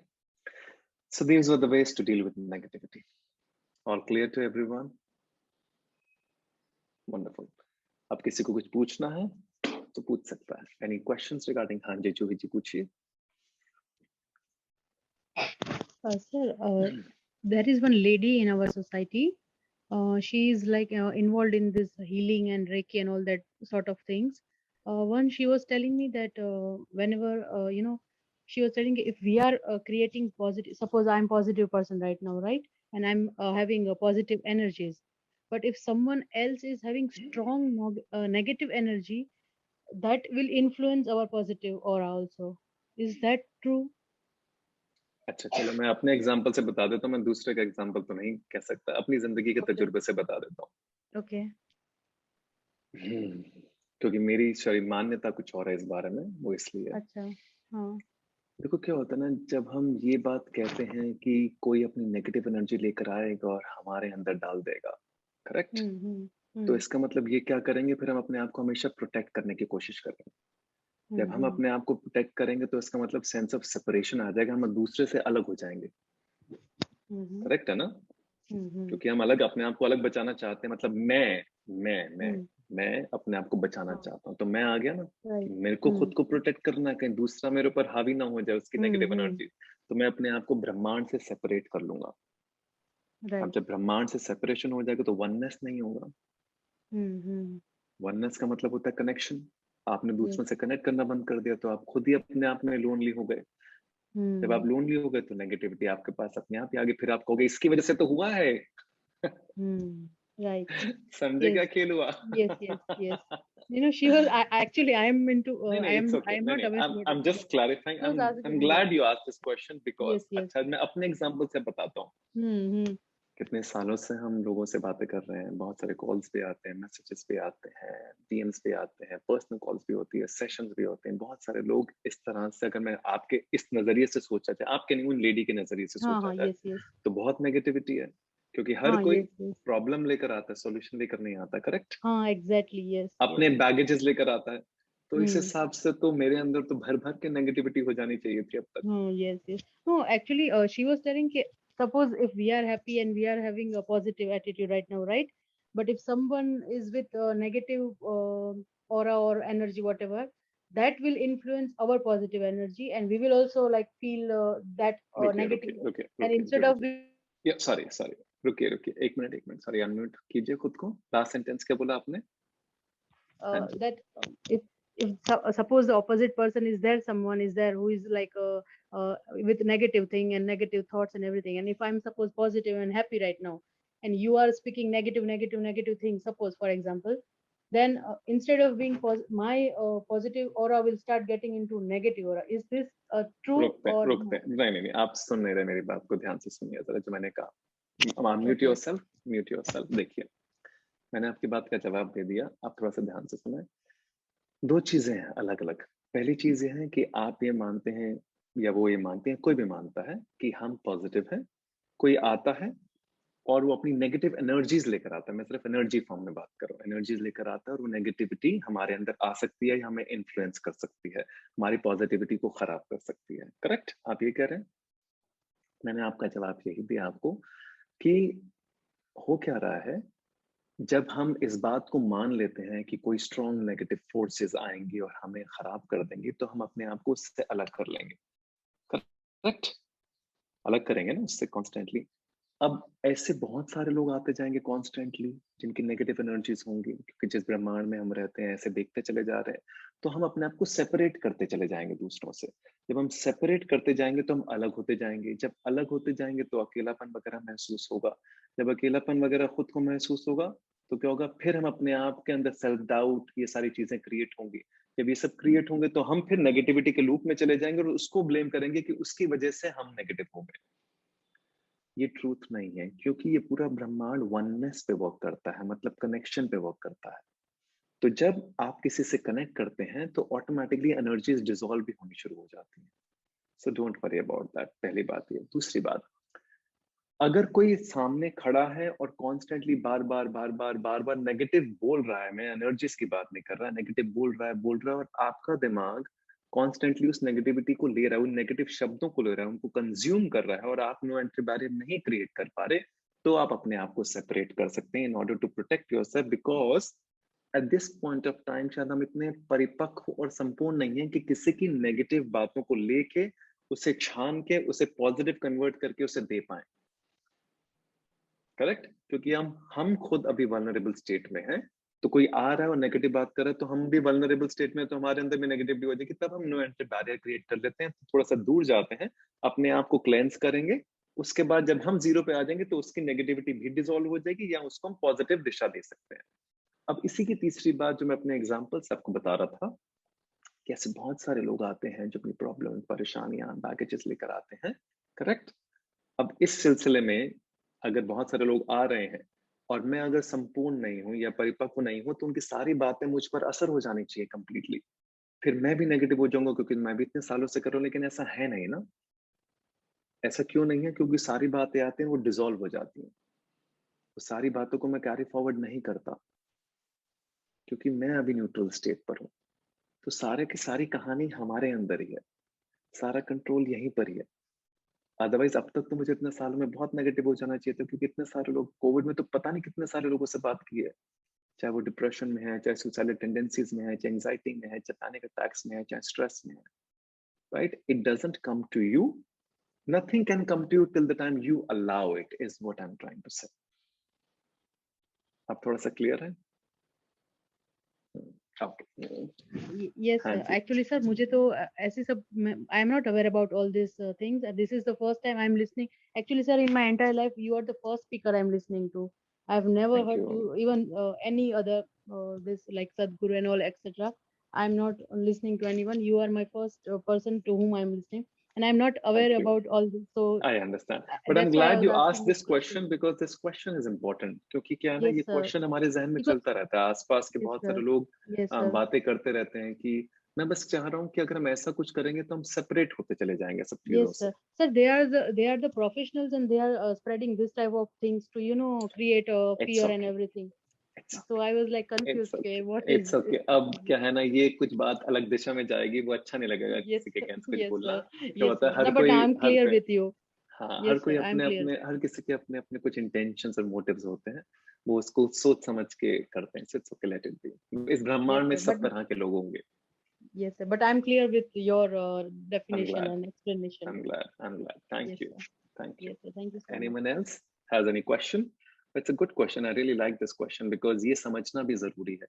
so these were the ways to deal with negativity. All clear to everyone? Wonderful. अब किसी को कुछ पूछना है तो पूछ सकता है. Any questions regarding? हाँ जी, जूही जी पूछिए. Sir, there is one lady in our society. She is like involved in this healing and Reiki and all that sort of things. Once she was telling me that whenever she was telling if we are creating positive, suppose I'm positive person right now, right, and I'm having positive energies, but if someone else is having strong negative energy, that will influence our positive aura also. Is that true? अच्छा, चलो मैं अपने एग्जांपल से बता देता हूँ. मैं दूसरे का एग्जांपल तो नहीं कह सकता, अपनी जिंदगी के तजुर्बे से बता देता हूँ. Okay. क्योंकि मेरी सॉरी मान्यता कुछ और है इस बारे में, वो इसलिए. अच्छा. हाँ. देखो क्या होता है ना, जब हम ये बात कहते हैं कि कोई अपनी नेगेटिव एनर्जी लेकर आएगा और हमारे अंदर डाल देगा, करेक्ट, तो इसका मतलब ये क्या करेंगे, फिर हम अपने आप को हमेशा प्रोटेक्ट करने की कोशिश करेंगे. जब हम अपने आप को प्रोटेक्ट करेंगे तो इसका मतलब सेंस ऑफ सेपरेशन आ जाएगा, हम दूसरे से अलग हो जाएंगे. करेक्ट है ना? क्योंकि हम अलग, अपने आप को अलग बचाना चाहते हैं. मतलब मैं अपने आप को बचाना चाहता हूँ, तो मैं आ गया ना. मेरे को खुद को प्रोटेक्ट करना है, कहीं दूसरा मेरे ऊपर हावी ना हो जाए उसकी नेगेटिव एनर्जी. तो मैं अपने आप को ब्रह्मांड से सेपरेट कर लूंगा. अब जब ब्रह्मांड से सेपरेशन हो जाएगा तो वननेस नहीं होगा. वननेस का मतलब होता है कनेक्शन. आपने दूसरों से कनेक्ट करना बंद कर दिया तो आप खुद ही अपने आप में लोनली हो गए. जब आप लोनली हो गए तो नेगेटिविटी आपके पास अपने आप ही आ गई. फिर आप कहोगे इसकी वजह से तो हुआ है. Right. समझे क्या खेल हुआ? Yes. She was actually I am into. I am not aware. I'm just clarifying. I'm glad you asked this question because अच्छा मैं अपने एग्जांपल से बताता हूँ. कितने सालों से हम लोगों से बातें कर रहे हैं, बहुत सारे कॉल्स भी आते हैं, मैसेजेस भी आते हैं, डीएम्स भी आते हैं, पर्सनल कॉल्स भी होती है, सेशंस भी होते हैं. बहुत सारे लोग इस तरह से, अगर मैं आपके इस नजरिए से सोचा जाए, आपके नहीं, उन लेडी के नजरिए से सोचा जाए, तो बहुत नेगेटिविटी है. क्योंकि हर कोई प्रॉब्लम लेकर आता है, सॉल्यूशन लेकर नहीं आता. करेक्ट? हाँ, एग्जैक्टली. यस. अपने बैगेजेस लेकर आता है. तो इस हिसाब से तो मेरे अंदर तो भर भर के नेगेटिविटी हो जानी चाहिए थी अब तक. Yes. No, actually, she was telling कि suppose if we are happy and we are having a positive attitude right now, right? But if someone is with negative aura or energy, whatever, that will influence our positive energy, and we will also like feel that negative. And instead of sorry. रुकिए एक मिनट सॉरी, अनम्यूट कीजिए खुद को. लास्ट सेंटेंस क्या बोला आपने? That if suppose the opposite person is there, someone is there who is like with negative thing and negative thoughts and everything, and if I'm suppose positive and happy right now, and you are speaking negative things, suppose for example, then instead of being my positive aura will start getting into negative aura. Is this true? रुकते नहीं, आप सुन नहीं रहे मेरी बात को. ध्यान से सुनिए जरा जो मैंने कहा. Mute yourself. देखिए, मैंने आपकी बात का जवाब दे दिया, आप थोड़ा सा ध्यान से सुने. दो चीजें हैं अलग अलग. पहली चीज ये है कि आप ये मानते हैं या वो ये मानते हैं, कोई भी मानता है कि हम पॉजिटिव हैं. कोई आता है और वो अपनी नेगेटिव एनर्जीज लेकर आता है. मैं सिर्फ एनर्जी फॉर्म में बात कर रहा हूँ. एनर्जीज लेकर आता है और वो नेगेटिविटी हमारे अंदर आ सकती है या हमें इन्फ्लुएंस कर सकती है, हमारी पॉजिटिविटी को खराब कर सकती है. करेक्ट? आप ये कह रहे हैं. मैंने आपका जवाब यही दिया आपको कि हो क्या रहा है, जब हम इस बात को मान लेते हैं कि कोई स्ट्रॉन्ग नेगेटिव फोर्सेस आएंगी और हमें खराब कर देंगी, तो हम अपने आप को उससे अलग कर लेंगे. करेक्ट? अलग करेंगे ना उससे कॉन्स्टेंटली. अब ऐसे बहुत सारे लोग आते जाएंगे कॉन्स्टेंटली जिनकी नेगेटिव एनर्जीज होंगी, क्योंकि जिस ब्रह्मांड में हम रहते हैं ऐसे देखते चले जा रहे हैं, तो हम अपने आप को सेपरेट करते चले जाएंगे दूसरों से. जब हम सेपरेट करते जाएंगे तो हम अलग होते जाएंगे. जब अलग होते जाएंगे तो अकेलापन वगैरह महसूस होगा. जब अकेलापन वगैरह खुद को महसूस होगा तो क्या होगा, फिर हम अपने आप के अंदर सेल्फ डाउट, ये सारी चीजें क्रिएट होंगी. जब ये सब क्रिएट होंगे तो हम फिर नेगेटिविटी के लूप में चले जाएंगे और उसको ब्लेम करेंगे कि उसकी वजह से हम नेगेटिव हो गए. ये ट्रूथ नहीं है, क्योंकि ये पूरा ब्रह्मांड वननेस पे वर्क करता है, मतलब कनेक्शन पे वर्क करता है. तो जब आप किसी से कनेक्ट करते हैं तो ऑटोमेटिकली एनर्जीज डिसॉल्व भी होनी शुरू हो जाती हैं. So don't worry about that. पहली बात ये. दूसरी बात, अगर कोई सामने खड़ा है और कॉन्स्टेंटली बार बार नेगेटिव बोल रहा है, मैं एनर्जीज की बात नहीं कर रहा, नेगेटिव बोल रहा है और आपका दिमाग कॉन्स्टेंटली उस नेगेटिविटी को ले रहा है, उन नेगेटिव शब्दों को ले रहा है, उनको कंज्यूम कर रहा है, और आप नो एंट्री बैरियर नहीं क्रिएट कर पा रहे, तो आप अपने आप को सेपरेट कर सकते हैं in order to protect yourself, because at this point of time शायद हम इतने परिपक्व और संपूर्ण नहीं है कि किसी की नेगेटिव बातों को लेके उसे छान के उसे पॉजिटिव कन्वर्ट करके उसे दे पाए। करेक्ट? क्योंकि हम खुद अभी वल्नरेबल स्टेट में हैं, तो कोई आ रहा है और नेगेटिव बात कर रहा है तो हम भी वल्नरेबल स्टेट में, तो हमारे अंदर भी नेगेटिविटी हो जाएगी, तब हम नो एंट्री बैरियर क्रिएट कर लेते हैं, थोड़ा सा दूर जाते हैं, अपने आप को क्लेंस करेंगे, उसके बाद जब हम जीरो पे आ जाएंगे तो उसकी नेगेटिविटी भी डिसॉल्व हो जाएगी या उसको हम पॉजिटिव दिशा दे सकते हैं। अब इसी की तीसरी बात जो मैं अपने एग्जाम्पल से आपको बता रहा था कि ऐसे बहुत सारे लोग आते हैं जो अपनी प्रॉब्लम, परेशानियां, बैगेजेस लेकर आते हैं। करेक्ट? अब इस सिलसिले में अगर बहुत सारे लोग आ रहे हैं और मैं अगर संपूर्ण नहीं हूं या परिपक्व नहीं हूं, तो उनकी सारी बातें मुझ पर असर हो जानी चाहिए कंप्लीटली, फिर मैं भी नेगेटिव हो जाऊंगा, क्योंकि मैं भी इतने सालों से कर रहा हूं। लेकिन ऐसा है नहीं ना। ऐसा क्यों नहीं है? क्योंकि सारी बातें आती हैं वो डिसॉल्व हो जाती हैं, तो सारी बातों को मैं कैरी फॉरवर्ड नहीं करता, क्योंकि मैं अभी न्यूट्रल स्टेट पर हूँ। तो सारे की सारी कहानी हमारे अंदर ही है, सारा कंट्रोल यहीं पर ही है। अदरवाइज अब तक तो मुझे इतने सालों में बहुत नेगेटिव हो जाना चाहिए था, क्योंकि इतने सारे लोग, कोविड में तो पता नहीं कितने सारे लोगों से बात की है, चाहे वो डिप्रेशन में है, चाहे सुसाइडल टेंडेंसीज में है, चाहे एंजाइटी में है, चाहे पैनिक अटैक्स में है, चाहे स्ट्रेस में है। Right? It doesn't come to you, nothing can come to you till the time you allow it, is what I'm trying to say. अब थोड़ा सा क्लियर है? Yes, actually sir, मुझे तो ऐसे सब, I am not aware about all these things. This is the first time I am listening. Actually sir, in my entire life, you are the first speaker I am listening to. I have never Thank heard you. to even any other this like Sadhguru and all etc. I am not listening to anyone. You are my first person to whom I am listening, and I am not aware Thank you. about all this. So I understand, but I'm that's why I glad was you asked asking this question, because this question is important. क्योंकि क्या है ना, Yes ये sir. क्वेश्चन हमारे जहन में Because चलता रहता है, आसपास के yes बहुत sir. सारे लोग Yes sir. बातें करते रहते हैं कि मैं बस चाह रहा हूँ कि अगर हम ऐसा कुछ करेंगे तो हम सेपरेट होते चले जाएंगे सब चीजों Yes से। sir. Sir, they are the professionals, and they are spreading this type of things to create It's fear and okay. everything. It's okay. So I was like It's confused. okay. Okay, what It's is okay. अब क्या है ना, ये कुछ बात अलग दिशा में जाएगी, वो अच्छा नहीं लगेगा Yes किसी के sir. अगेंस्ट कुछ Yes बोलना। sir. क्या Yes होता sir. है, हर No, but कोई I'm clear with you. हाँ, हर Yes कोई sir, I'm अपने clear. अपने, हर किसी के अपने अपने कुछ इंटेंशंस और मोटिव्स होते हैं, वो उसको सोच समझ के करते हैं। It's okay, let it be. इस ब्रह्मांड Yes में sir. सब But तरह के लोग होंगे। yes sir. But I'm clear with your I'm definition glad. and explanation. I'm glad. I'm glad. Thank Yes you. sir. Thank you. Yes sir. Thank you so much. Anyone else has any question? It's a good question. I really like this question, because ये समझना भी जरूरी है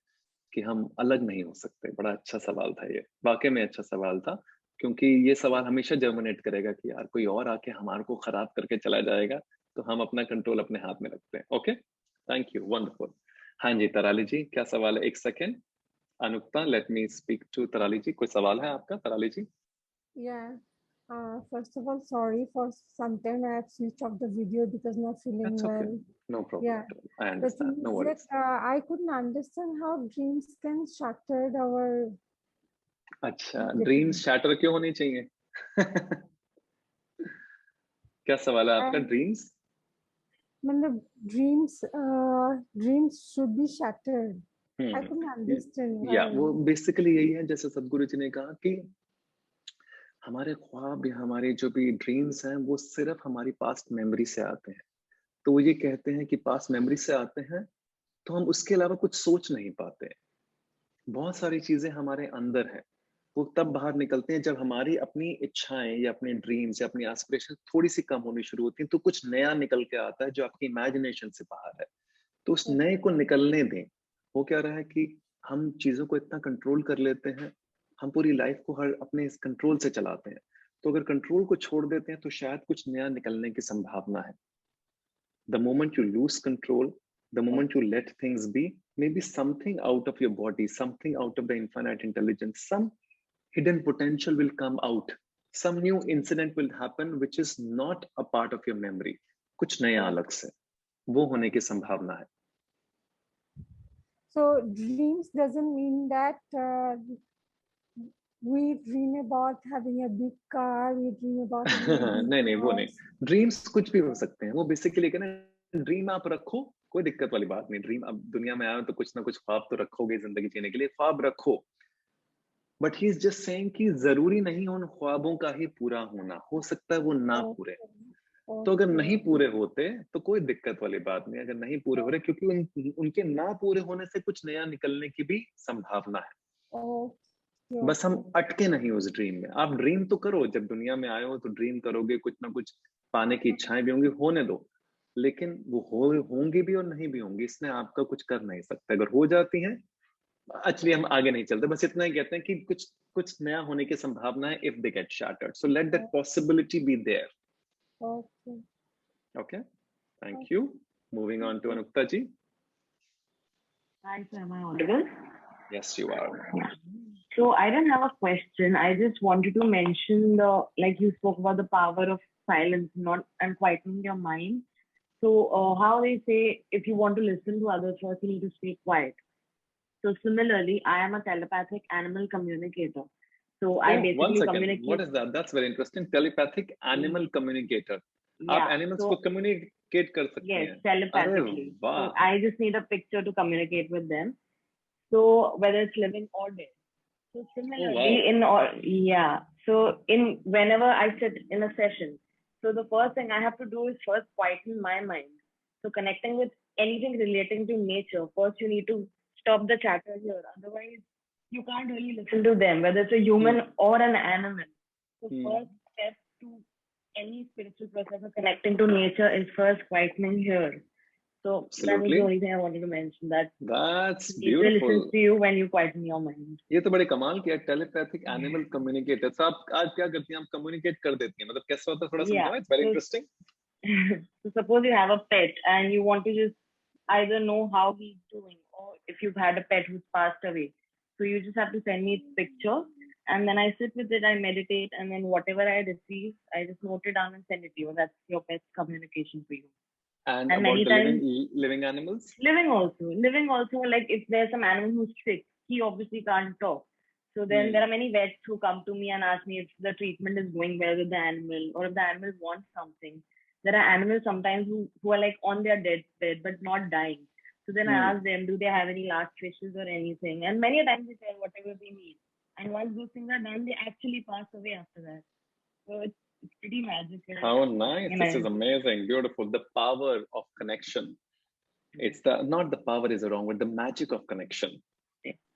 कि हम अलग नहीं हो सकते। बड़ा अच्छा सवाल था ये, वाकई में अच्छा सवाल था, क्योंकि ये सवाल हमेशा जर्मिनेट करेगा कि यार कोई और आके हमारे को खराब करके चला जाएगा, तो हम अपना कंट्रोल अपने हाथ में रखते हैं। Okay, thank you, wonderful. हाँ जी, तराली जी, क्या सवाल है? एक second, Anukta, let me speak to Tarali ji. कोई सवाल है आपका, Tarali ji? Yeah. First of all, sorry for some time I have switched off the video because not feeling That's okay. well. No problem Yeah. at all. I The understand. thing No is worries. that I couldn't understand how dreams can shatter our. अच्छा, ड्रीम्स शैटर क्यों होनी चाहिए? क्या सवाल है आपका? ड्रीम्स मतलब dreams should be shattered. I couldn't understand या why. वो बेसिकली यही है, जैसे सदगुरु जी ने कहा कि हमारे ख्वाब या हमारे जो भी ड्रीम्स हैं वो सिर्फ हमारी पास्ट मेमोरी से आते हैं। तो वो ये कहते हैं कि पास्ट मेमोरी से आते हैं, तो हम उसके अलावा कुछ सोच नहीं पाते। बहुत सारी चीजें हमारे अंदर हैं, वो तब बाहर निकलते हैं जब हमारी अपनी इच्छाएं या अपने ड्रीम्स या अपनी एस्पिरेशन थोड़ी सी कम होनी शुरू होती हैं, तो कुछ नया निकल के आता है जो आपकी इमेजिनेशन से बाहर है। तो उस नए को निकलने दें। वो क्या रहा है कि हम चीजों को इतना कंट्रोल कर लेते हैं, हम पूरी लाइफ को हर अपने इस कंट्रोल से चलाते हैं। तो अगर कंट्रोल को छोड़ देते हैं तो शायद कुछ नया निकलने की संभावना है। The moment you lose control, the moment you let things be, maybe something out of your body, something out of the infinite intelligence, some hidden potential will come out. Some new incident will happen which is not a part of your memory. कुछ नया अलग से वो होने की संभावना है। So dreams doesn't mean that we dream about having a big car, we dream about having a big नहीं वो नहीं, house. ड्रीम्स कुछ भी हो सकते हैं। वो बेसिकली कहना, ड्रीम आप रखो, कोई दिक्कत वाली बात नहीं। ड्रीम, अब दुनिया में आए तो कुछ ना कुछ ख्वाब तो रखोगे जिंदगी जीने के लिए, ख्वाब रखो। But he is just saying कि जरूरी नहीं उन ख्वाबों का ही पूरा होना, हो सकता है वो ना पूरे। तो अगर नहीं Okay. पूरे होते तो कोई दिक्कत वाली बात नहीं, अगर नहीं पूरे हो रहे, क्योंकि उनके ना पूरे होने से कुछ नया निकलने की भी संभावना है। Okay. बस हम Okay. अटके नहीं उस ड्रीम में। आप ड्रीम तो करो, जब दुनिया में आए हो तो ड्रीम करोगे, कुछ ना कुछ पाने की इच्छाएं भी होंगी, होने दो, लेकिन वो होंगी भी और नहीं भी होंगी, इसमें आपका कुछ कर नहीं सकता। अगर हो जाती हैं, एक्चुअली हम आगे नहीं चलते, बस इतना ही कहते हैं कि कुछ कुछ नया होने की संभावना है if they get shattered, so let that possibility be there. Okay. Okay, thank you. Moving on to Anukta ji. Hi, so am I audible? Yes, you are. So I don't have a question. I just wanted to mention like you spoke about the power of silence, not and quietening your mind. So how they say if you want to listen to others first, you need to stay quiet. So similarly, I am a telepathic animal communicator. So I One basically second. communicate. What is that? That's very interesting. Telepathic animal communicator. आप Yeah. animals So को communicate कर सकते yes, हैं? telepathically. अरे वाह! So I just need a picture to communicate with them. So whether it's living or dead. So similarly, so in whenever I sit in a session, so the first thing I have to do is first quieten my mind. So connecting with anything relating to nature, first you need to stop the chatter here. Otherwise, you can't really listen to them, whether it's a human or an animal. So first step to any spiritual process of connecting to nature is first quietening here. So that was Absolutely. the only thing I wanted to mention. That That's nature listens beautiful. to you when you quieten your mind. ये तो बड़े कमाल किया, टेलीपैथिक एनिमल कम्युनिकेटर। तो आप आज क्या करती हैं? आप कम्युनिकेट कर देती हैं, मतलब कैसे होता है, थोड़ा Yeah. समझाओ, it's very So, interesting. so suppose you have a pet and you want to just either know how he's doing or if you've had a pet who's passed away. So you just have to send me its picture and then I sit with it, I meditate, and then whatever I receive, I just note it down and send it to you. That's your pet's communication for you. And And about many the times, living animals? living also, like if there's some animal who's sick, he obviously can't talk. So then there are many vets who come to me and ask me if the treatment is going well with the animal or if the animal wants something. There are animals sometimes who are like on their deathbed but not dying. So then I ask them, do they have any last wishes or anything? And many times they tell whatever they need. And once those things are done, they actually pass away after that. So it's pretty magical. How nice. This is amazing. Beautiful. The power of connection. It's not the power is wrong, but the magic of connection.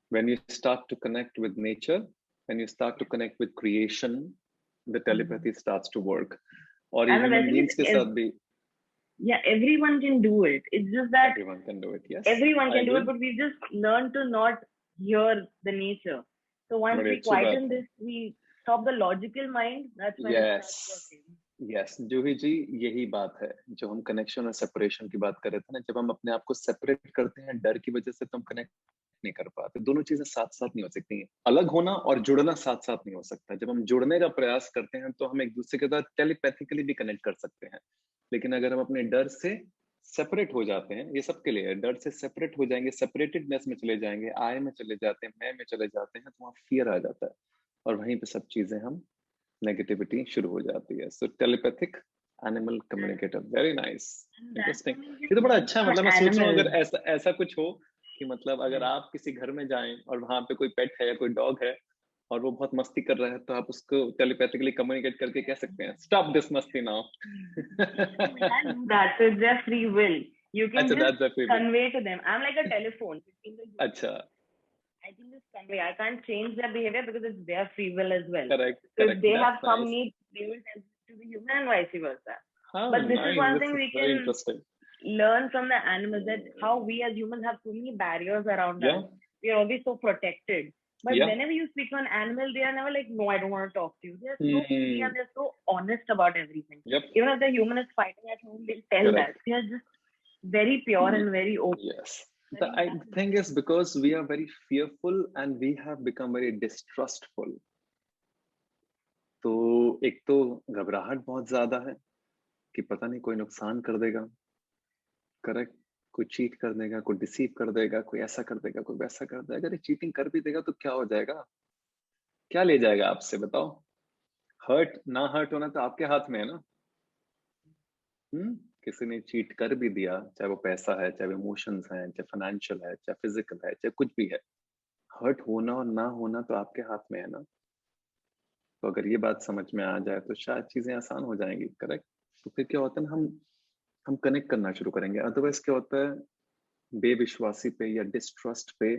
When you start to connect with nature, when you start to connect with creation, the telepathy starts to work. Or even beings के साथ भी. Yeah, everyone can do it. It's just that everyone can do it. Yes, everyone can do it, but we just learn to not hear the nature. So once we quieten this, we stop the logical mind. That's when it starts working. Yes, जूही जी, यही बात है जो हम कनेक्शन और सेपरेशन की बात कर रहे थे ना। जब हम अपने आप को सेपरेट करते हैं डर की वजह से, तो हम कनेक्ट नहीं कर पाते। दोनों चीजें साथ साथ नहीं हो सकती हैं। अलग होना और जुड़ना साथ साथ नहीं हो सकता। जब हम जुड़ने का प्रयास करते हैं तो हम एक दूसरे के साथ टेलीपैथिकली भी कनेक्ट कर सकते हैं, लेकिन अगर हम अपने डर से सेपरेट हो जाते हैं, ये सबके लिए डर से सेपरेट हो जाएंगे, सेपरेटेडनेस में चले जाएंगे, आई में चले जाते हैं, मैं में चले जाते हैं, तो वहाँ फियर आ जाता है और वहीं पे सब चीजें हम नेगेटिविटी शुरू हो जाती है। So telepathic animal communicator, very nice, interesting. ये तो बड़ा अच्छा है। मतलब मैं सोच रहा हूँ अगर ऐसा कुछ हो कि मतलब अगर आप किसी घर में जाएं और वहां पे कोई पेट है या कोई डॉग है और वो बहुत मस्ती कर रहा है, तो आप उसको टेलीपैथिकली कम्युनिकेट करके कह सकते हैं, स्टॉप दिस मस्ती now. That's their free will. You can just convey to them. I'm like a telephone. अच्छा, I can just convey. I can't change their behavior because it's their free will as well. Correct. So if they have some need, they will tell to the human and vice versa. But this is one thing we can learn from the animals, that how we as humans have so many barriers around us. We are always so protected. But whenever you speak to an animal, they are never like, no, I don't want to talk to you. They're so free and they're so honest about everything. Even if the human is fighting at home, they'll tell that. They are just very pure and very open. Yes. The thing is, because we are very fearful and we have become very distrustful. तो एक तो घबराहट बहुत ज्यादा है कि पता नहीं कोई नुकसान कर देगा, करेक्ट, कोई चीट कर देगा, कोई डिसीव कर देगा, कोई ऐसा कर देगा, कोई वैसा कर देगा। अगर चीटिंग कर भी देगा तो क्या हो जाएगा, क्या ले जाएगा आपसे, बताओ। हर्ट ना हर्ट होना तो आपके हाथ में है ना। किसी ने चीट कर भी दिया, चाहे वो पैसा है, चाहे इमोशंस हैं, चाहे फाइनेंशियल है, चाहे फिजिकल है, चाहे कुछ भी है, हर्ट होना और ना होना तो आपके हाथ में है ना। तो अगर ये बात समझ में आ जाए तो शायद चीजें आसान हो जाएंगी, करेक्ट। तो फिर क्या होता है ना, हम कनेक्ट करना शुरू करेंगे। अदरवाइज क्या होता है, बेविश्वासी पे या डिस्ट्रस्ट पे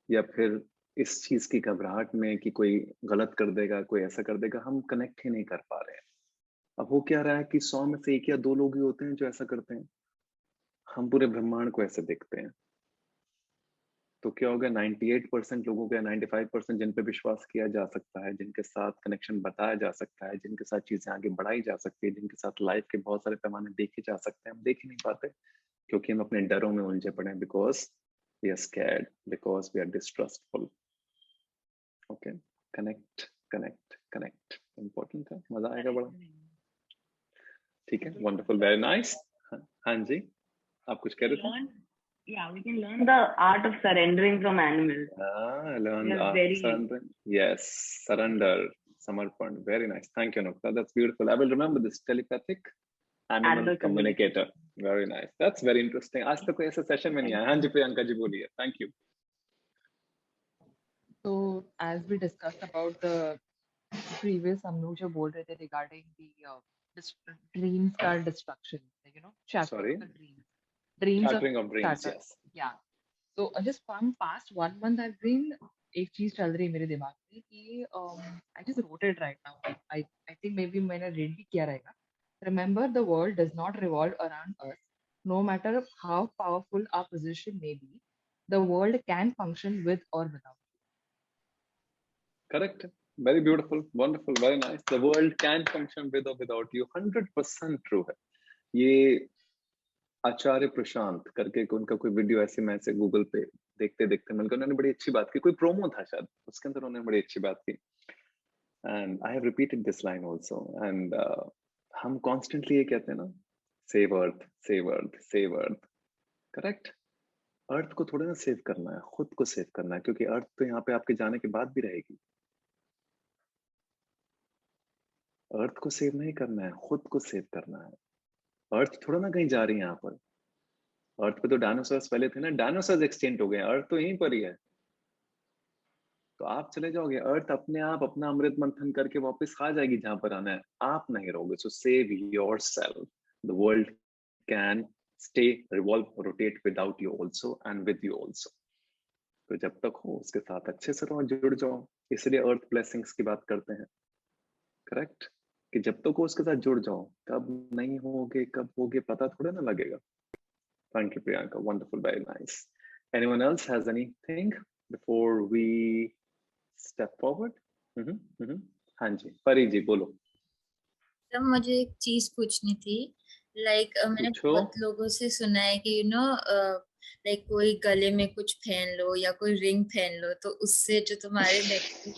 या फिर इस चीज की घबराहट में कि कोई गलत कर देगा, कोई ऐसा कर देगा, हम कनेक्ट ही नहीं कर पा रहे हैं। अब हो क्या रहा है कि 100 में से 1 या 2 लोग ही होते हैं जो ऐसा करते हैं। हम पूरे ब्रह्मांड को ऐसे देखते हैं, तो क्या होगा, 98% लोगों का, 95% जिन पे विश्वास किया जा सकता है, जिनके साथ कनेक्शन बताया जा सकता है, जिनके साथ चीजें आगे बढ़ाई जा सकती है, जिनके साथ लाइफ के बहुत सारे पैमाने देखे जा सकते हैं, हम देख ही नहीं पाते क्योंकि हम अपने डरों में उलझे पड़े हैं, because we are scared, because we are distrustful. Okay, connect connect connect important है, मजा आएगा बड़ा। ठीक है, वंडरफुल, वेरी नाइस। हाँ जी, आप कुछ कह रहे थे? Yeah, we can learn the art of surrendering from animals. Learn the They're art very of surrendering. Yes, surrender, samarpan. Very nice. Thank you, Nukta. That's beautiful. I will remember this. Telepathic animal animal communicator. Very nice. That's very interesting. आज तक कोई ऐसा सेशन में नहीं आया। हाँ जी, प्रियंका जी बोलिए। Thank you. So as we discussed about the previous, हम लोग जो बोल रहे थे regarding the dreams का destruction, you know, shattering Sorry. of the dreams. Dreams Shattering of dreams. shatter. Yes. Yeah. So just from past 1 month I've been, एक चीज चल रही है मेरे दिमाग में कि I just wrote it right now. I think maybe मैंने read भी किया रहेगा. Remember, the world does not revolve around us. No matter how powerful our position may be, the world can function with or without. Correct. Very beautiful. Wonderful. Very nice. The world can function with or without you. 100% true है। ये आचार्य प्रशांत करके उनका कोई वीडियो ऐसे मैं से गूगल पे देखते देखते मिल गया, उन्होंने बड़ी अच्छी बात की, कोई प्रोमो था शायद, उसके अंदर उन्होंने बड़ी अच्छी बात की। And I have repeated this line also. And हम कॉन्स्टेंटली ये कहते हैं ना, save earth, save earth, save earth. Correct. Earth को थोड़ा ना सेव करना है, खुद को सेव करना है, क्योंकि अर्थ तो यहाँ पे आपके जाने के बाद भी रहेगी। अर्थ को सेव नहीं करना है, खुद को सेव करना है। अर्थ थोड़ा ना कहीं जा रही है यहाँ पर। अर्थ पे तो डायनासोर्स पहले थे ना, डायनासोर्स एक्सटिंक्ट हो गए, अर्थ तो यहीं पर ही है। तो आप चले जाओगे, अर्थ अपने आप अपना अमृत मंथन करके वापस आ जाएगी जहां पर आना है, आप नहीं रहोगे। सो save yourself. The world can stay, revolve, rotate without you also and with you also. तो जब तक हो उसके साथ अच्छे से रहो, जुड़ जाओ। इसलिए अर्थ ब्लेसिंग्स की बात करते हैं। करेक्ट, कि जब तक हो उसके साथ जुड़ जाओ। कब नहीं होगे, कब होगे, पता थोड़ा ना लगेगा। Thank you, Priyanka. Wonderful, very nice. Anyone else has anything before we step forward? हाँ जी, परी जी बोलो। तो मुझे एक चीज पूछनी थी। मैंने बहुत लोगों से सुना है कि कोई गले में कुछ पहन लो या कोई रिंग पहन लो तो उससे जो तुम्हारे नेगेटिव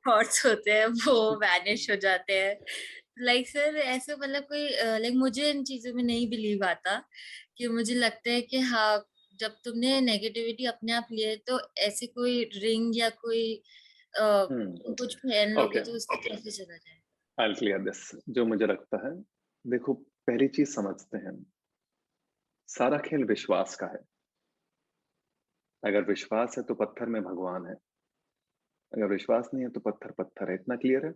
थॉट्स होते हैं वो वैनिश हो जाते हैं। सर ऐसे कोई मुझे इन चीजों में नहीं बिलीव आता, कि मुझे लगता है कि हाँ, जब तुमने नेगेटिविटी अपने आप लिए तो ऐसे कोई रिंग या कोई कुछ पहन लोगे तो उससे कैसे चला जाए? I'll clear this. जो मुझे लगता है, देखो पहली चीज समझते हैं, सारा खेल विश्वास का है। अगर विश्वास है तो पत्थर में भगवान है, अगर विश्वास नहीं है तो पत्थर पत्थर है। इतना क्लियर है?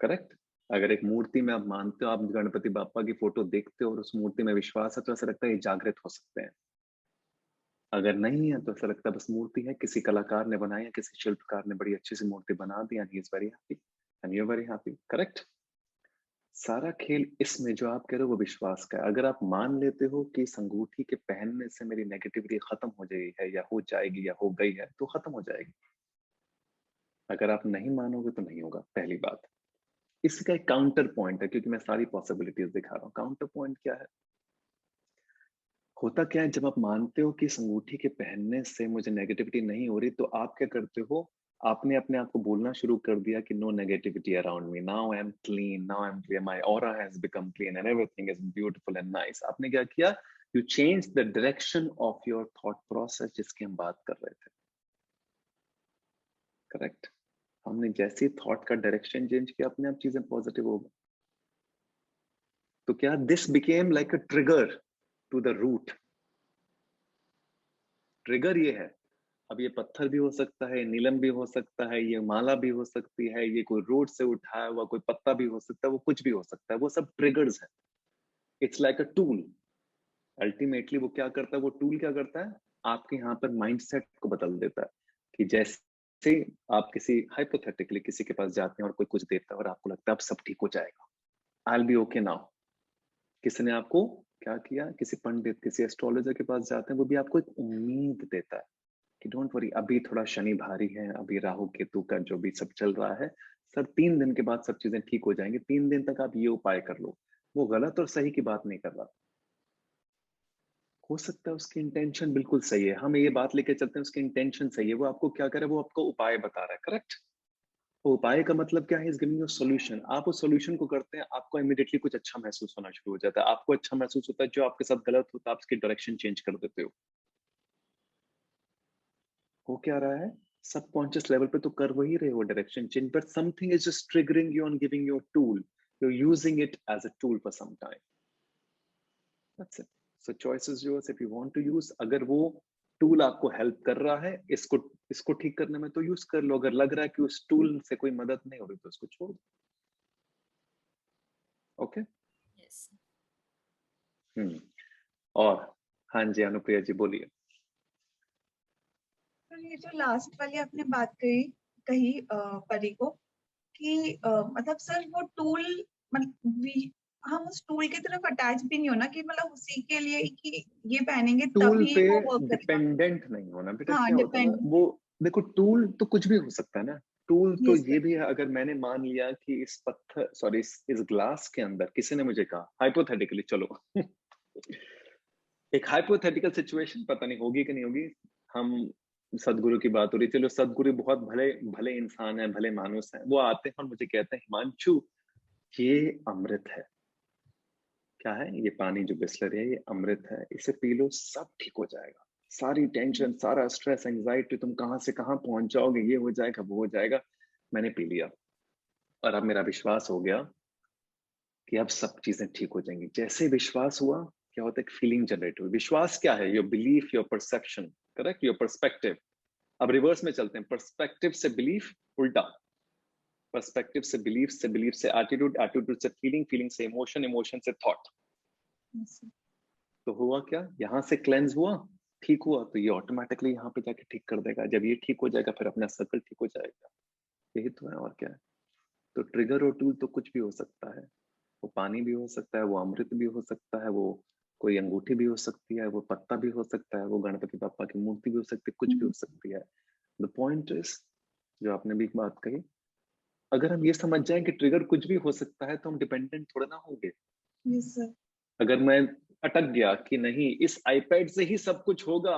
करेक्ट। अगर एक मूर्ति में आप मानते हो, आप गणपति बापा की फोटो देखते हो और उस मूर्ति में विश्वास है, तो ऐसा लगता है ये जागृत हो सकते हैं। अगर नहीं है तो ऐसा लगता है बस मूर्ति है, किसी कलाकार ने बनाई है, किसी शिल्पकार ने बड़ी अच्छी सी मूर्ति बना दी, and he is very happy and you are very happy. Correct. सारा खेल इसमें जो आप कह रहे हो वो विश्वास का है। अगर आप मान लेते हो कि इस अंगूठी के पहनने से मेरी नेगेटिविटी खत्म हो गई है या हो जाएगी या हो गई है, तो खत्म हो जाएगी। अगर आप नहीं मानोगे तो नहीं होगा, पहली बात। इसका एक काउंटर पॉइंट है, क्योंकि मैं सारी पॉसिबिलिटीज दिखा रहा हूँ। काउंटर पॉइंट क्या है? होता क्या है, जब आप मानते हो कि इस अंगूठी के पहनने से मुझे नेगेटिविटी नहीं हो रही, तो आप क्या करते हो, आपने अपने आप को बोलना शुरू कर दिया कि no negativity around me, now I am clean, now I am clear, my aura has become clean and everything is beautiful and nice. आपने क्या किया? You change the direction of your thought process, जिसकी हम बात कर रहे थे। करेक्ट। हमने जैसे थॉट का डायरेक्शन चेंज किया, अपने आप चीजें पॉजिटिव हो गई। तो क्या this became like a trigger to the root. Trigger ये है अब ये पत्थर भी हो सकता है, नीलम भी हो सकता है, ये माला भी हो सकती है, ये कोई रोड से उठाया हुआ कोई पत्ता भी हो सकता है, वो कुछ भी हो सकता है, वो सब ट्रिगर्स है। It's like a tool. Ultimately वो क्या करता है, वो टूल क्या करता है, आपके यहाँ पर माइंडसेट को बदल देता है। कि जैसे आप किसी हाइपोथेटिकली किसी के पास जाते हैं और कोई कुछ देता है और आपको लगता है अब सब ठीक हो जाएगा, I will be okay now. किसी ने आपको क्या किया, किसी पंडित किसी एस्ट्रोलॉजर के पास जाते हैं, वो भी आपको एक उम्मीद देता है कि डोंट वरी, अभी थोड़ा शनि भारी है, अभी राहु केतु का जो भी सब चल रहा है, सर 3 दिन के बाद सब चीजें ठीक हो जाएंगी, 3 दिन तक आप ये उपाय कर लो। वो गलत और सही की बात नहीं कर रहा। हो सकता है उसकी इंटेंशन बिल्कुल सही है, हम ये बात लेके चलते हैं उसकी इंटेंशन सही है, वो आपको क्या करे, वो आपको उपाय बता रहा है, करेक्ट। वो उपाय का मतलब क्या है, इज गिविंग यू सॉल्यूशन। आप उस सॉल्यूशन को करते हैं, आपको इमीडिएटली कुछ अच्छा महसूस होना शुरू हो जाता है। आपको अच्छा महसूस होता है, जो आपके साथ गलत होता है आप उसकी डायरेक्शन चेंज कर देते हो क्या रहा है, सबकॉन्शियस लेवल पे तो कर वही रहे हो direction change, but something is just triggering you on giving your tool, you are using it as a tool for some time, that's it. So choice is yours if you want to use. अगर वो टूल आपको हेल्प कर रहा है इसको ठीक करने में, तो यूज कर लो। अगर लग रहा है कि उस टूल से कोई मदद नहीं हो रही तो उसको छोड़ दो। Okay yes. और हाँ जी अनुप्रिया जी बोलिए। तो ये जो लास्ट वाली आपने बात कही परी को कि मतलब सर वो टूल, मतलब हम उस टूल की तरफ अटैच भी नहीं होना कि मतलब उसी के लिए कि ये पहनेंगे टूल तभी पे वो वर्क करेगा। डिपेंडेंट नहीं होना बेटा। हाँ, क्या होता है ना, डिपेंड। वो देखो टूल तो कुछ भी हो सकता है ना। टूल तो यस ये भी है, अगर मैंने मान लिया कि इस पत्थर सॉरी इस ग्लास के अंदर किसी ने मुझे कहा हाइपोथेटिकली, चलो एक हाइपोथेटिकल सिचुएशन, पता नहीं होगी कि नहीं होगी, हम सदगुरु की बात हो रही, चलो सदगुरु बहुत भले भले इंसान है, भले मानुस है, वो आते हैं और मुझे कहते हैं हिमांशु ये अमृत है। क्या है ये पानी जो बिस्लरी है, ये अमृत है, इसे पी लो सब ठीक हो जाएगा, सारी टेंशन सारा स्ट्रेस एंजाइटी तुम कहां से कहां पहुंच जाओगे, ये हो जाएगा वो हो जाएगा। मैंने पी लिया और अब मेरा विश्वास हो गया कि अब सब चीजें ठीक हो जाएंगी। जैसे विश्वास हुआ क्या होता है, एक फीलिंग जनरेट हुई। विश्वास क्या है, your belief your perception, correct, your perspective. अब रिवर्स में चलते हैं, पर्सपेक्टिव से बिलीफ उल्टा, पर्सपेक्टिव से बिलीफ से एटीट्यूड, एटीट्यूड से फीलिंग, फीलिंग से इमोशन, इमोशन से थॉट। तो हुआ क्या, यहाँ से क्लेंस हुआ, ठीक हुआ, तो ये ऑटोमेटिकली यहाँ पे जाके ठीक कर देगा। जब ये ठीक हो जाएगा फिर अपना सर्कल ठीक हो जाएगा। यही तो है, और क्या है। तो ट्रिगर और टूल तो कुछ भी हो सकता है, वो पानी भी हो सकता है, वो अमृत भी हो सकता है, वो कोई अंगूठी भी हो सकती है, वो पत्ता भी हो सकता है, वो गणपति पापा की मूर्ति भी हो सकती है, कुछ भी हो सकती है। द पॉइंट इज, जो आपने भी एक बात कही, अगर हम ये समझ जाएं कि ट्रिगर कुछ भी हो सकता है तो हम डिपेंडेंट थोड़ा ना होंगे। Yes sir. अगर मैं अटक गया कि नहीं इस आईपैड से ही सब कुछ होगा,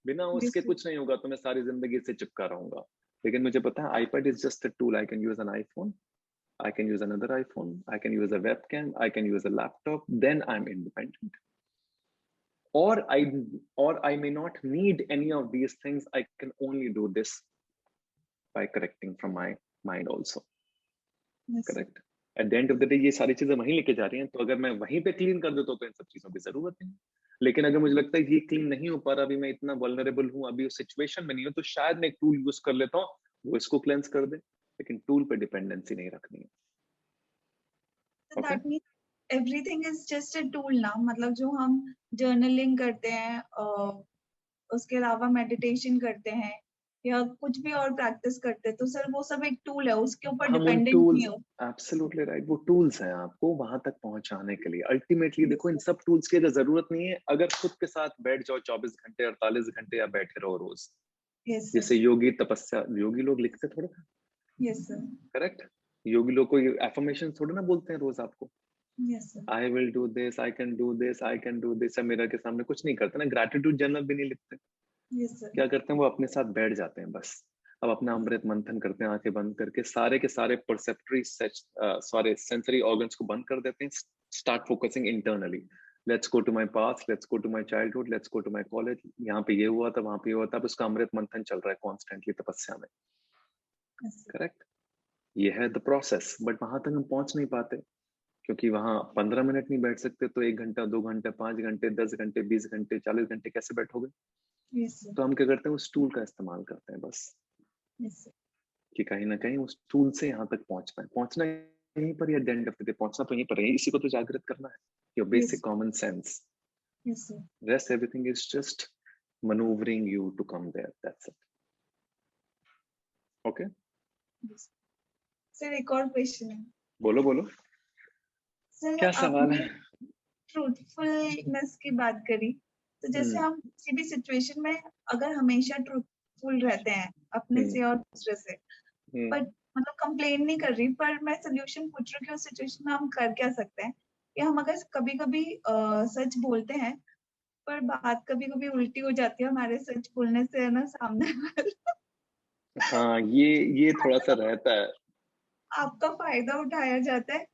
बिना उसके कुछ नहीं होगा, तो मैं सारी जिंदगी से चिपका रहूंगा। लेकिन मुझे पता है iPad is just a tool, I can use an iPhone, I can use another iPhone, I can use a webcam, I can use a laptop, then I'm independent. Or I may not need any of these things. I can only do this by correcting from my mind also. Yes. Correct. At the end of the day, ये सारी चीजें वहीं लेके जा रही हैं, तो अगर मैं वहीं पे क्लीन कर देता हूँ तो इन सब चीजों की जरूरत नहीं। लेकिन अगर मुझे लगता है ये क्लीन नहीं हो पा रहा, अभी मैं इतना वल्नरेबल हूँ, अभी उस सिचुएशन में नहीं हूँ, तो शायद मैं एक टूल यूज कर लेता हूँ, वो इसको क्लेंस कर दे, लेकिन टूल पे डिपेंडेंसी नहीं रखनी है। So that means everything is just a tool ना, मतलब जो हम जर्नलिंग करते हैं, उसके अलावा मेडिटेशन करते हैं या कुछ भी और प्रैक्टिस करते हैं, तो सर वो सब एक टूल है, उसके ऊपर डिपेंडेंट नहीं हो। एब्सोल्युटली राइट, वो टूल्स हैं आपको वहां तक पहुंचाने के लिए। अल्टीमेटली देखो इन सब टूल्स की जरूरत नहीं है, अगर खुद के साथ बैठ जाओ 24 घंटे 48 घंटे या बैठे रहो रोज। जैसे योगी तपस्या, योगी लोग लिखते थोड़ा, यस सर, करेक्ट, योगी लोग को एफर्मेशन थोड़ा ना बोलते हैं रोज आपको, yes sir, I will do this, I can do this, I can do this. मेरा के सामने कुछ नहीं करते ना, ग्रेटिट्यूड जर्नल भी नहीं लिखते। यस सर, क्या करते हैं वो अपने साथ बैठ जाते हैं बस। अब अपना अमृत मंथन करते हैं, आंखें बंद करके सारे के सारे परसेप्टरी सारे सेंसरी ऑर्गन्स को बंद कर देते हैं, start focusing internally. Let's go to my past, let's go to my childhood, let's go to my college, यहाँ पे ये हुआ था, वहां पे ये हुआ था। अब उसका अमृत मंथन चल रहा है कॉन्स्टेंटली तपस्या में, करेक्ट। ये है द प्रोसेस, बट वहां तक हम पहुंच नहीं पाते, क्योंकि वहां 15 मिनट नहीं बैठ सकते, तो 1 घंटा 2 घंटा 5 घंटे 10 घंटे 20 घंटे 40 घंटे कैसे बैठोगे? Yes, sir. तो हम क्या करते हैं, उस टूल का इस्तेमाल करते हैं बस, Yes, sir. कि कहीं ना कहीं उस टूल से यहाँ तक पहुंच पाए। पहुंचना यहीं पर, या एंड ऑफ द डे पहुंचना तो यहीं पर है, इसी को तो जागृत करना है, your basic Yes. Common sense. Yes, sir. Rest everything is just maneuvering you to come there, that's it. Okay, Yes. Sir एक और क्वेश्चन है बोलो बोलो, सर। क्या सवाल आपने है? ट्रूथफुलनेस की बात करी, तो जैसे हम किसी भी सिचुएशन में अगर हमेशा ट्रूथफुल रहते हैं अपने से और दूसरे से, पर मतलब कंप्लेन नहीं कर रही, पर मैं सोल्यूशन पूछ रही हूँ कि उस सिचुएशन में हम कर क्या सकते हैं, या हम अगर कभी कभी सच बोलते हैं पर बात कभी कभी उल्टी हो जाती है हमारे सच बोलने से, है ना, सामने वाला हाँ, ये थोड़ा सा रहता है, आपका फायदा उठाया जाता है,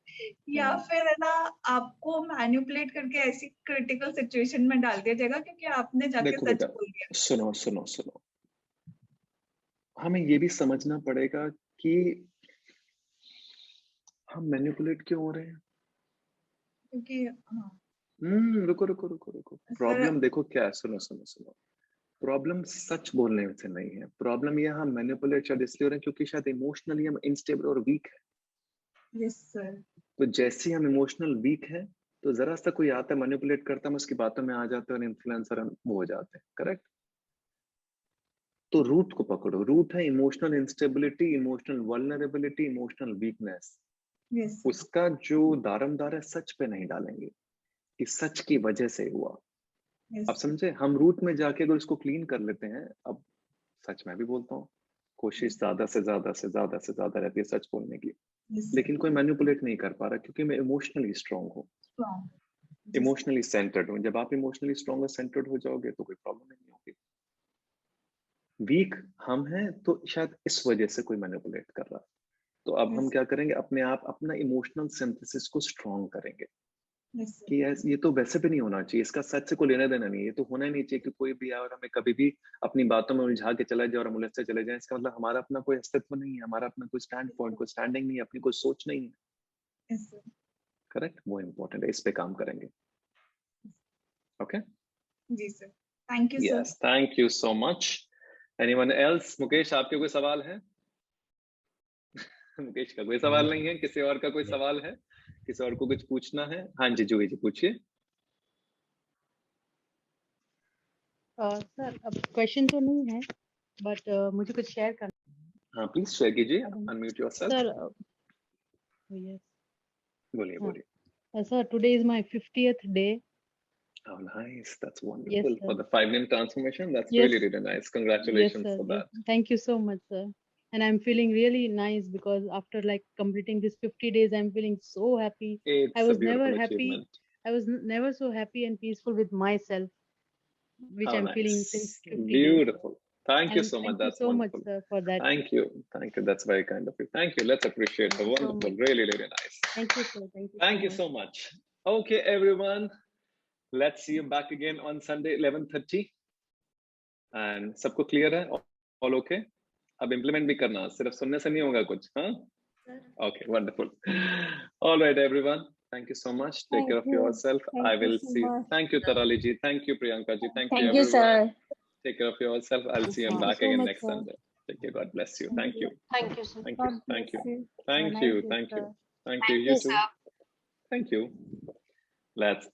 या फिर है ना आपको मैनिपुलेट करके ऐसी क्रिटिकल सिचुएशन में डाल दिया जाएगा क्योंकि आपने जाके देखो सच बेटा, बोल दिया। सुनो सुनो सुनो, हमें ये भी समझना पड़ेगा कि हम मैनिपुलेट क्यों हो रहे हैं। क्योंकि हाँ रुको रुको रुको रुको, प्रॉब्लम देखो क्या है, सुनो सुनो सुनो, प्रॉब्लम सच बोलने से नहीं है, प्रॉब्लम ये हम मैनिपुलेट शायद इसलिए हो रहे हैं क्योंकि शायद इमोशनली हम इनस्टेबल और वीक है। Yes sir. तो जैसे हम इमोशनल वीक है, तो जरा सा कोई आता है मैनिपुलेट करता है, हम उसकी बातों में आ जाते हैं और इन्फ्लुएंसर हम वो हो जाते हैं, करेक्ट। तो रूट को पकड़ो, रूट है emotional instability, emotional vulnerability, emotional weakness. yes, उसका जो दारमदार है सच पे नहीं डालेंगे कि सच की वजह से हुआ। yes, अब समझे, हम रूट में जाके अगर उसको क्लीन कर लेते हैं, अब सच मैं भी बोलता हूँ, कोशिश ज्यादा से ज्यादा रहती है सच बोलने की, yes, लेकिन कोई मैनिपुलेट नहीं कर पा रहा क्योंकि मैं इमोशनली स्ट्रांग हूँ, इमोशनली सेंटर्ड हूँ। जब आप इमोशनली स्ट्रांग और सेंटर्ड हो जाओगे तो कोई प्रॉब्लम नहीं होगी। वीक हम हैं तो शायद इस वजह से कोई मैनिपुलेट कर रहा है, तो अब हम क्या करेंगे, अपने आप अपना इमोशनल सिंथेसिस को स्ट्रांग करेंगे कि ये तो वैसे भी नहीं होना चाहिए, इसका सच से कोई लेना देना नहीं है, ये तो होना ही नहीं चाहिए कि कोई भी आए और हमें कभी भी अपनी बातों में उलझा के चला जाए और हम उलझते चले जाए। इसका मतलब हमारा अपना कोई अस्तित्व नहीं है, हमारा अपना कोई स्टैंड पॉइंट, कोई स्टैंडिंग नहीं है, अपनी कोई सोच नहीं है, करेक्ट। वो इम्पोर्टेंट है, इस पे काम करेंगे। ओके जी sir, thank you sir. Yes, thank you so much. Anyone else? Mukesh, आपके कोई सवाल है? मुकेश का कोई सवाल नहीं है, किसी और का कोई सवाल है, किसी और को कुछ पूछना है? हाँ जी, जूही जी पूछिए। सर अब क्वेश्चन तो नहीं है, बट मुझे कुछ शेयर करना। हाँ प्लीज शेयर कीजिए, अनम्यूट योरसेल्फ। सर यस, बोलिए बोलिए। Sir today is my 50th day. Oh, nice. That's wonderful. Yes, for the 5-name transformation. That's yes, really nice. Congratulations yes, sir. for that. Yes. Thank you so much, sir. And I'm feeling really nice because after like completing this 50 days, I'm feeling so happy. It's I was a beautiful never happy. achievement. I was never so happy and peaceful with myself, which How I'm nice. feeling since 50 Beautiful. days. Thank you And so much. thank you That's so wonderful. much, sir, for that. Thank you. Thank you. That's very kind of you. Thank you. Let's appreciate the Thank you so wonderful. much. Really nice. Thank you, sir. Thank you. Thank you so much. Okay, everyone. Let's see you back again on Sunday 11:30. And सबको clear है? All okay? अब implement भी करना, सिर्फ सुनने से नहीं होगा कुछ, हाँ? Okay, wonderful. All right, everyone. Thank you so much. Take care of yourself. I will see you. Thank you, Tarali ji. Thank you, Priyanka ji. Thank you, everyone. Sir. Take care of yourself. I'll see you back again next Sunday. Take care. God bless you. Thank you. Thank you, sir. Thank you. Thank you. Have a Thank nice you. day, Thank you. sir. Thank you. You too. Thank you. Let's